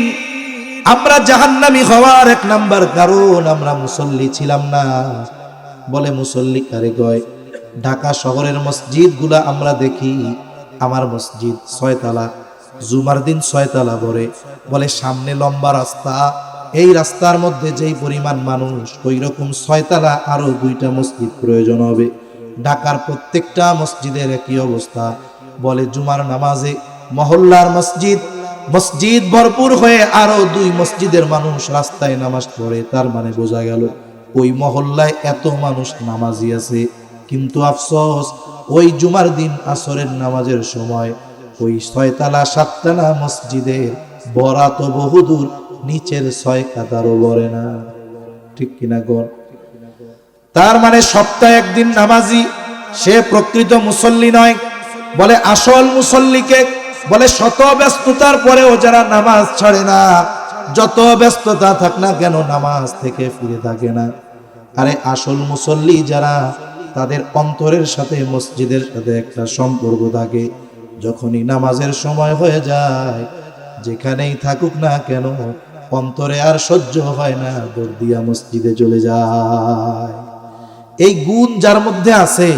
আমরা জাহান্নামী হওয়ার 1 নাম্বার কারণ আমরা মুসল্লি ছিলাম না। বলে মুসল্লি কারে কয়? ঢাকা শহরের মসজিদগুলা আমরা দেখি, আমার মসজিদ 6 তলা, জুমার দিন 6 তলা ভরে। বলে সামনে লম্বা রাস্তা, এই রাস্তার মধ্যে যেই পরিমাণ মানুষ, ওই রকম 6 তলা আরো 2টা মসজিদ প্রয়োজন হবে। ঢাকার প্রত্যেকটা মসজিদের একই অবস্থা। বলে জুমার নামাজে মহল্লার মসজিদ ভরপুর হয়ে আরো 2 মসজিদের মানুষ রাস্তায় নামাজ পড়ে, তার মানে বোঝা গেল ওই মহল্লায় এত মানুষ নামাজি আছে। কিন্তু আফসোস, ওই জুমার দিন আসরের নামাজের সময় ওই 6 তলা 7 তলা মসজিদের বড়া তো বহুদূর, নিচের 6 কাতারও বড়ে না। ঠিক কিনা গো? তার মানে সপ্তাহে 1 দিন নামাজি সে প্রকৃত মুসল্লি নয়। বলে আসল মুসল্লিকে বলে শত ব্যস্ততার পরেও যারা নামাজ ছাড়ে না, যত ব্যস্ততা থাক না কেন নামাজ থেকে ফিরে থাকে না। আরে আসল মুসল্লি যারা, তাদের অন্তরের সাথে মসজিদের সাথে একটা সম্পর্ক থাকে। যখনই নামাজের সময় হয়ে যায়, যেখানেই থাকুক না কেন অন্তরে আর সহ্য হয় না, দৌড় দিয়া মসজিদে চলে যায়। এই গুণ যার মধ্যে আছে,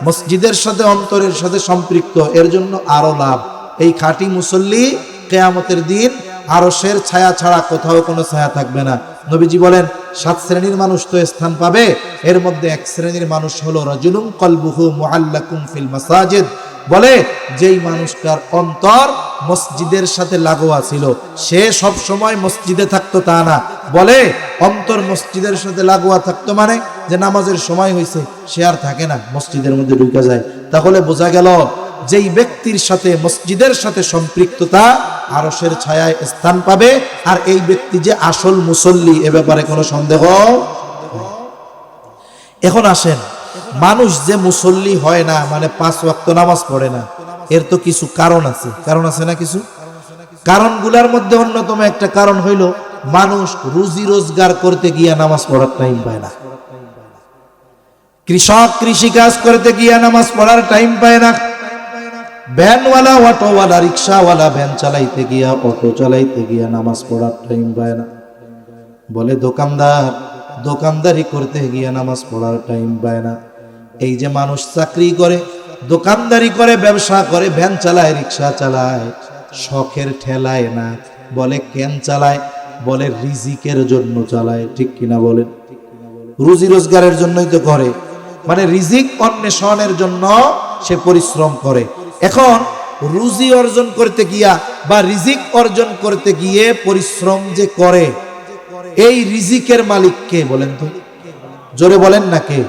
মসজিদের সাথে অন্তরের সাথে সম্পৃক্ত, এর জন্য আরো লাভ। এই খাঁটি মুসল্লি কিয়ামতের দিন আরশের ছায়া ছাড়া কোথাও কোনো ছায়া থাকবে না। নবীজি বলেন 7 শ্রেণীর মানুষ তো স্থান পাবে, এর মধ্যে এক শ্রেণীর মানুষ হলো রাজুলুম কলবুহু মুআল্লাকুম ফিল মাসাজিদ, বলে যেই মানুষটার অন্তর মসজিদের সাথে লাগোয়া ছিল, সে সব সময় মসজিদে থাকতো তা না। বলে অন্তর মসজিদের সাথে লাগোয়া থাকতো মানে যে নামাজের সময় হয়েছে সে আর থাকে না, মসজিদের মধ্যে ঢুকে যায়। তাহলে বোঝা গেল যেই ব্যক্তির সাথে মসজিদের সাথে সম্পৃক্ততা আরশের ছায়ায় স্থান পাবে, আর এই ব্যক্তি যে আসল মুসল্লি এ ব্যাপারে কোনো সন্দেহ। এখন আসেন, মানুষ যে মুসল্লি হয় না মানে 5 ওয়াক্ত নামাজ পড়ে না, এর তো কিছু কারণ আছে। কারণ আছে না কিছু? কারণগুলোর মধ্যে অন্যতম একটা কারণ হইল মানুষ রুজি রোজগার করতে গিয়া নামাজ পড়ার টাইম পায় না। কৃষক কৃষিকাজ করতে গিয়া নামাজ পড়ার টাইম পায় না। ভ্যানওয়ালা অটোওয়ালা রিক্সাওয়ালা ভ্যান চালাইতে গিয়া অটো চালাইতে গিয়া নামাজ পড়ার টাইম পায় না। বলে দোকানদার দোকানদারি করতে গিয়া নামাজ পড়ার টাইম পায় না। এই যে মানুষ চাকরি করে, দোকানদারি করে, ব্যবসা করে, ভ্যান চালায়, রিক্সা চালায়, শখের ঠেলায় না। বলে কেন চালায়? বলে রিজিকের জন্য চালায়। ঠিক কিনা বলেন? রুজি রোজগারের জন্যই তো করে, মানে রিজিক অন্বেষণের জন্য সে পরিশ্রম করে। এখন রুজি অর্জন করতে গিয়া বা রিজিক অর্জন করতে গিয়ে পরিশ্রম যে করে, এই রিজিকের মালিক কে বলেন তো? জোরে বলেন না কে?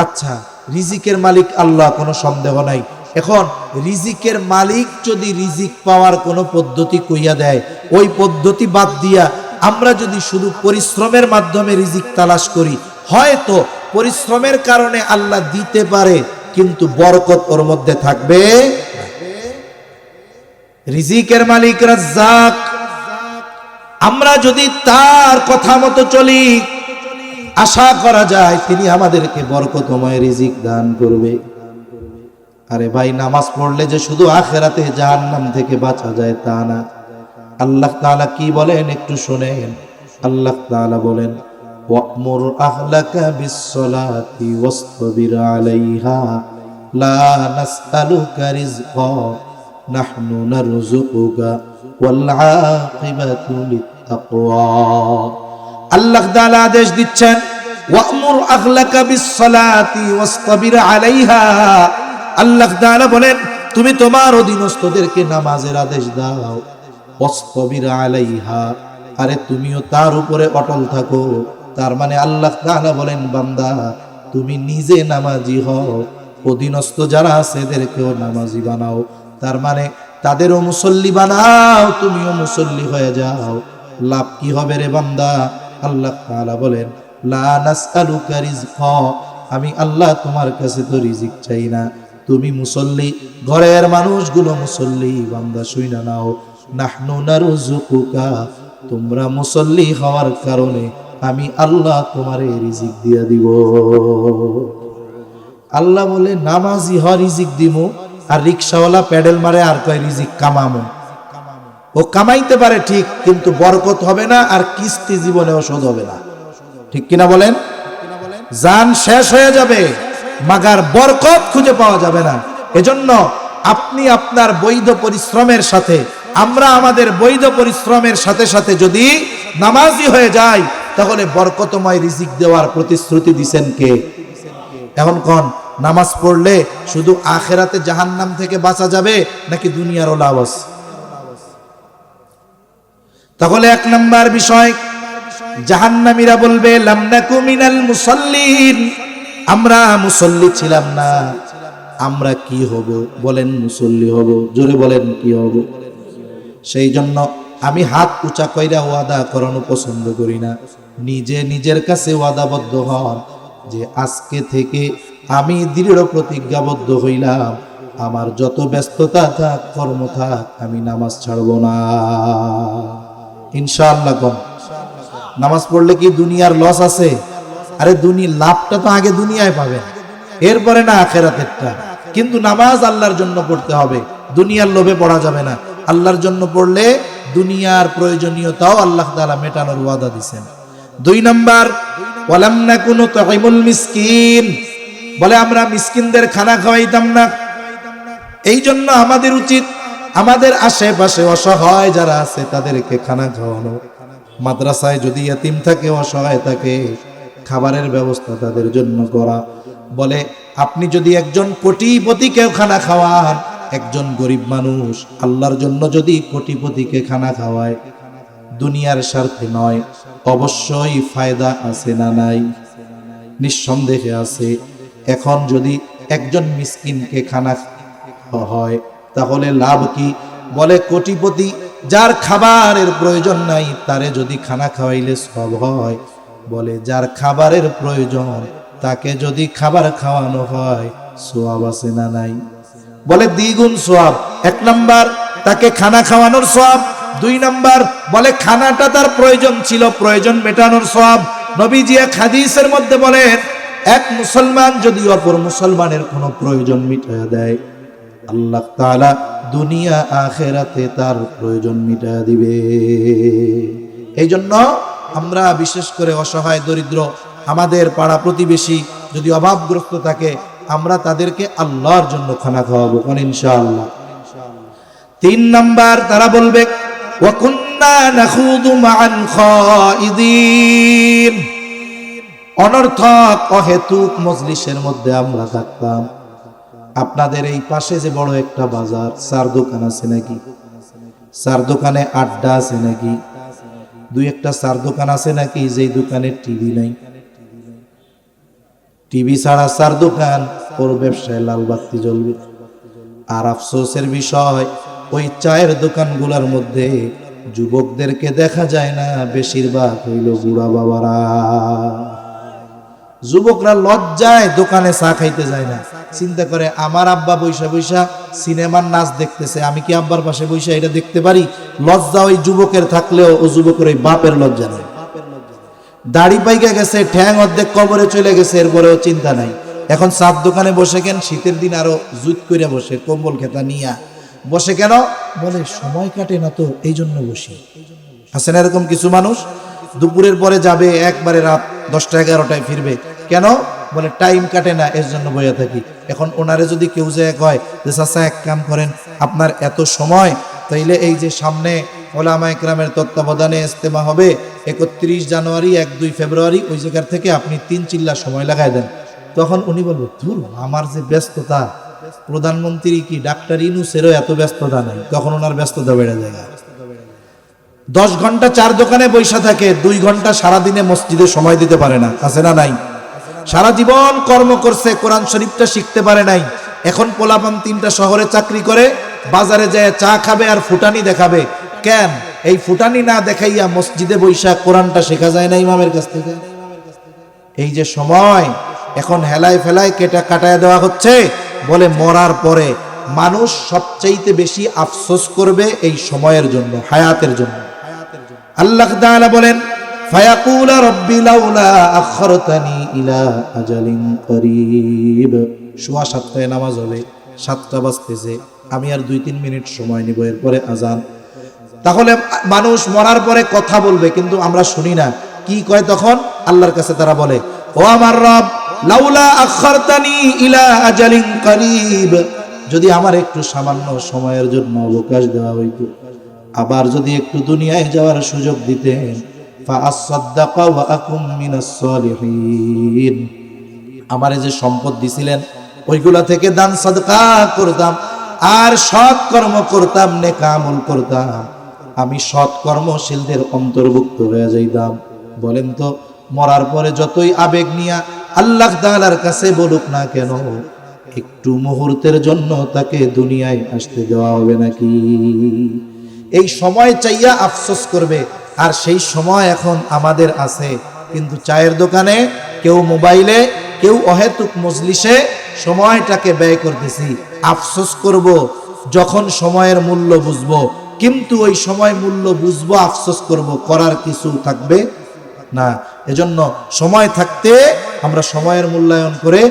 আচ্ছা, রিজিকের মালিক আল্লাহ, কোনো সন্দেহ নাই। এখন রিজিকের মালিক যদি রিজিক পাওয়ার কোনো পদ্ধতি কইয়া দেয়, ওই পদ্ধতি বাদ দিয়া আমরা যদি শুধু পরিশ্রমের মাধ্যমে রিজিক তালাশ করি, হয়তো পরিশ্রমের কারণে আল্লাহ দিতে পারে, কিন্তু বরকত ওর মধ্যে থাকবে। রিজিকের মালিক রাজ্জাক, আমরা যদি তার কথা মতো চলি, আশা করা যায় তিনি আমাদেরকে বরকতময় রিজিক দান করবে। আরে ভাই, নামাজ পড়লে যে শুধু আখিরাতে জাহান্নাম থেকে বাঁচা যায় তা না। আল্লাহ তাআলা কি বলেন একটু শুনেন। আল্লাহ তাআলা বলেন, ওয়া'মুর আহলাকা বিস-সালাতি ওয়াসতাবির আলাইহা লা নাসআলুকা রিজকা নাহনু নারযুকুকা ওয়াল আকিবাতু লিত-তাকওয়া। আল্লাহ তাআলা আদেশ দিচ্ছেন, ওয়া'মুর আহলাকা বিস-সালাতি ওয়াসতাবির আলাইহা। আল্লাহ তাআলা বলেন, তুমি তোমার অধীনস্থদেরকে নামাজের আদেশ দাও। ওয়াসতাবির আলাইহা, আরে তুমিও তার উপরে অটল থাকো। তার মানে আল্লাহ তাআলা বলেন, বান্দা তুমি নিজে নামাজি হও, অধীনস্থ যারা আছে এদেরকেও নামাজি বানাও। তার মানে তাদেরও মুসল্লি বানাও, তুমিও মুসল্লি হয়ে যাও। লাভ কি হবে রে বান্দা? আল্লাহ তাআলা বলেন, লা নাসআলুকা রিজকা, আমি আল্লাহ তোমার কাছে তো রিজিক চাই না। তুমি মুসল্লি, ঘরের মানুষগুলো মুসল্লি, বান্দা শুইনা নাও। নাহনু নারযুকুকা, তোমরা মুসল্লি হওয়ার কারণে আমি আল্লাহ তোমারে রিজিক দিয়া দিব। আল্লাহ বলে নামাজি হ, রিজিক দিমু। আর রিকশাওয়ালা প্যাডেল মারে আর কয় রিজিক কামামু। ও কামাইতে পারে ঠিক, কিন্তু বরকত হবে না, আর কিস্তি জীবনেও শোধ হবে না। ঠিক কিনা বলেন? জান শেষ হয়ে যাবে, মাগার বরকত খুঁজে পাওয়া যাবে না। এজন্য আপনি আপনার বৈধ পরিশ্রমের সাথে, আমরা আমাদের বৈধ পরিশ্রমের সাথে সাথে যদি নামাজি হয়ে যাই, তাহলে বরকতময় রিজিক দেওয়ার প্রতিশ্রুতি দিবেন কে? এখন কোন নামাজ পড়লে শুধু আখিরাতে জাহান্নাম থেকে বাঁচা যাবে নাকি দুনিয়ারও লাভ আছে? তাহলে 1 নাম্বার বিষয়, জাহান্নামীরা বলবে লাম নাকু মিনাল মুসাল্লিন, আমরা মুসল্লি ছিলাম না। আমরা কি হব? বলেন মুসল্লি হব। জোরে বলেন কি হব? সেই জন্য আমি হাত উঁচা কইরা ওয়াদা করানো পছন্দ করি না। নিজে নিজের কাছে ওয়াদাবদ্ধ হন যে আজকে থেকে আমি দৃঢ় প্রতিজ্ঞাবদ্ধ হইলাম, আমার যত ব্যস্ততা থাক, কর্ম থাক, আমি নামাজ ছাড়ব না। ইনশাআল্লাহ। কোন নামাজ পড়লে কি দুনিয়ার লস আছে? আরে দুনিয়ার লাভটা তো আগে দুনিয়ায় পাবেন, এরপরে না আখিরাতেরটা। কিন্তু নামাজ আল্লাহর জন্য পড়তে হবে, দুনিয়ার লোভে পড়া যাবে না। আল্লাহর জন্য পড়লে দুনিয়ার প্রয়োজনীয়তাও আল্লাহ তাআলা মেটানোর ওয়াদা দিয়েছেন। 2 নাম্বার, ওয়ালাম নাকুনু তুইমুল মিসকিন, বলে আমরা মিসকিনদের খানা খাওয়াইতাম না। এই জন্য আমাদের উচিত আমাদের আশেপাশে অসহায় যারা আছে তাদেরকে খানা খাওয়ানো। মাদ্রাসায় যদি ইতিম থাকে, অসহায় থাকে, খাবারের ব্যবস্থা তাদের জন্য করা। বলে আপনি যদি একজন কোটিপতিকে খানা খাওয়ান, একজন গরিব মানুষ আল্লাহর জন্য যদি কোটিপতিকে খানা খাওয়ায়, দুনিয়ার স্বার্থে নয়, অবশ্যই ফায়দা আছে না নাই? নিঃসন্দেহে আছে। এখন যদি একজন মিসকিনকে খানা হয় তাহলে লাভ কি? বলে কোটিপতি যার খাবারের প্রয়োজন নাই তারে যদি খানা খাওয়াইলে সব হয়। বলে যার খাবারের প্রয়োজন তাকে যদি খাবার খাওয়ানো হয় সওয়াব আছে না নাই? বলে দ্বিগুণ সওয়াব। 1 নাম্বার তাকে খানা খাওয়ানোর সওয়াব। 2 নাম্বার বলে খানাটা তার প্রয়োজন ছিল, প্রয়োজন মেটানোর সওয়াব। নবীজি এক হাদিসের মধ্যে বলেন, এক মুসলমান যদি অপর মুসলমানের কোনো প্রয়োজন মিটায়া দেয়, আল্লাহ তাআলা দুনিয়া আখিরাতে তার প্রয়োজন মিটায়া দিবে। এই জন্য আমরা বিশেষ করে অসহায় দরিদ্র আমাদের পাড়া প্রতিবেশী যদি অভাবগ্রস্ত থাকে, আমরা তাদেরকে আল্লাহর জন্য খানা খাওয়াবো কোন ইনশাআল্লাহ। 3 নাম্বার তারা বলবে, ওয়া কুন্না নাখুদু মাআল খাইদিন, অনর্থক অহেতুক মজলিসের মধ্যে আমরা থাকতাম। আপনাদের এই পাশে যে বড় একটা বাজার, 4 দোকান আছে নাকি? 4 দোকানে আড্ডা আছে নাকি? 2-1টা 4 দোকান আছে নাকি যেই দোকানে টিভি নাই? টিভি ছাড়া 4 দোকান, ওর ব্যবসায় লাল বাতি জ্বলবে। আর আফসোসের বিষয়, ওই চায়ের দোকানগুলোর মধ্যে যুবকদেরকে দেখা যায় না, বেশিরভাগ হইল বুড়া বাবারা। যুবকরা লজ্জায় দোকানে চা খাইতে যায় না। চিন্তা করে, আমার আব্বা বৈশা বৈশা সিনেমার নাচ দেখতেছে, আমি কি আব্বার পাশে বৈশা এটা দেখতে পারি? লজ্জা ওই যুবকের থাকলেও ও যুবকের ওই বাপের লজ্জা নেই। দাড়ি পাইকা গেছে, ঠ্যাং অর্ধেক কবরে চলে গেছে, এরপরেও চিন্তা নাই। এখন 4 দোকানে বসে কেন? শীতের দিন আরো জুত করে বসে, কম্বল খেতা নিয়া বসে কেন? বলে সময় কাটে না তো, এই জন্য বসি। আছে না এরকম কিছু মানুষ? দুপুরের পরে যাবে, একবারে রাত 10টা-11টায় ফিরবে। কেন? বলে টাইম কাটে না, এর জন্য বইয়া থাকি। এখন ওনারে যদি কেউ যায় কয় যে চাচা এক কাম করেন, আপনার এত সময়, তাইলে এই যে সামনে ওলামা ইকরামের তত্ত্বাবধানে ইজতেমা হবে 31 জানুয়ারি, 1-2 ফেব্রুয়ারি, ওই জায়গার থেকে আপনি 3 চিল্লা সময় লাগাই দেন। তখন উনি বলবো, ধুর, আমার যে ব্যস্ততা, প্রধানমন্ত্রী কি ডাক্তার ইউনূসেরও এত ব্যস্ততা নাই। তখন ওনার ব্যস্ততা বেড়ে যায়। 10 ঘন্টা 4 দোকানে বৈশা থাকে, 2 ঘন্টা সারাদিনে মসজিদে সময় দিতে পারে না। আছে না নাই? সারা জীবন কর্ম করছে, কোরআন শরীফটা শিখতে পারে নাই। এখন পোলাপান 3টা শহরে চাকরি করে, বাজারে যায় চা খাবে আর ফুটানি দেখাবে। কেন? এই ফুটানি না দেখাইয়া মসজিদে বৈশা কোরআনটা শেখা যায় না ইমামের কাছ থেকে? এই যে সময় এখন হেলায় ফেলায় কাটায় দেওয়া হচ্ছে। বলে মরার পরে মানুষ সবচাইতে বেশি আফসোস করবে এই সময়ের জন্য, হায়াতের জন্য। আল্লাহ তাআলা বলেন, ফায়াকুলা রাব্বি লাউলা আখরতানি ইলা আজালিন করিব। 7:15 নামাজ হবে, 7টা বাজতেছে, আমি আর 2-3 মিনিট সময় নিব, এরপরে আজান। তাহলে মানুষ মরার পরে কথা বলবে, কিন্তু আমরা শুনি না। কি কয় তখন? আল্লাহর কাছে তারা বলে, ও আমার রব, লাউলা আখরতানি ইলা আজালিন করিব, যদি আমার একটু সামান্য সময়ের জন্য অবকাশ দেওয়া হইতো, আবার যদি একটু দুনিয়ায় যাওয়ার সুযোগ দিতেন, ফাআসাদদাকা ওয়া আকুম মিনাস সালিহিন, আমারে যে সম্পদ দিছিলেন ওইগুলা থেকে দান সাদকা করতাম, আর সৎ কর্ম করতাম, নেক আমল করতাম, আমি সৎ কর্মশীলদের অন্তর্ভুক্ত হয়ে যাইতাম। বলেন তো, মরার পরে যতই আবেগ নিয়া আল্লাহ তাআলার কাছে বলুক না কেন, একটু মুহূর্তের জন্য তাকে দুনিয়ায় আসতে দেওয়া হবে নাকি? এই সময় চাইয়া আফসোস করবে। আর সেই সময় এখন আমাদের আছে, কিন্তু চায়ের দোকানে, কেউ মোবাইলে, কেউ অহেতুক মজলিসে সময়টাকে ব্যয় করতেছি। আফসোস করব যখন সময়ের মূল্য বুঝবো, কিন্তু ওই সময় মূল্য বুঝবো, আফসোস করব, করার কিছু থাকবে না। এজন্য সময় থাকতে আমরা সময়ের মূল্যায়ন করে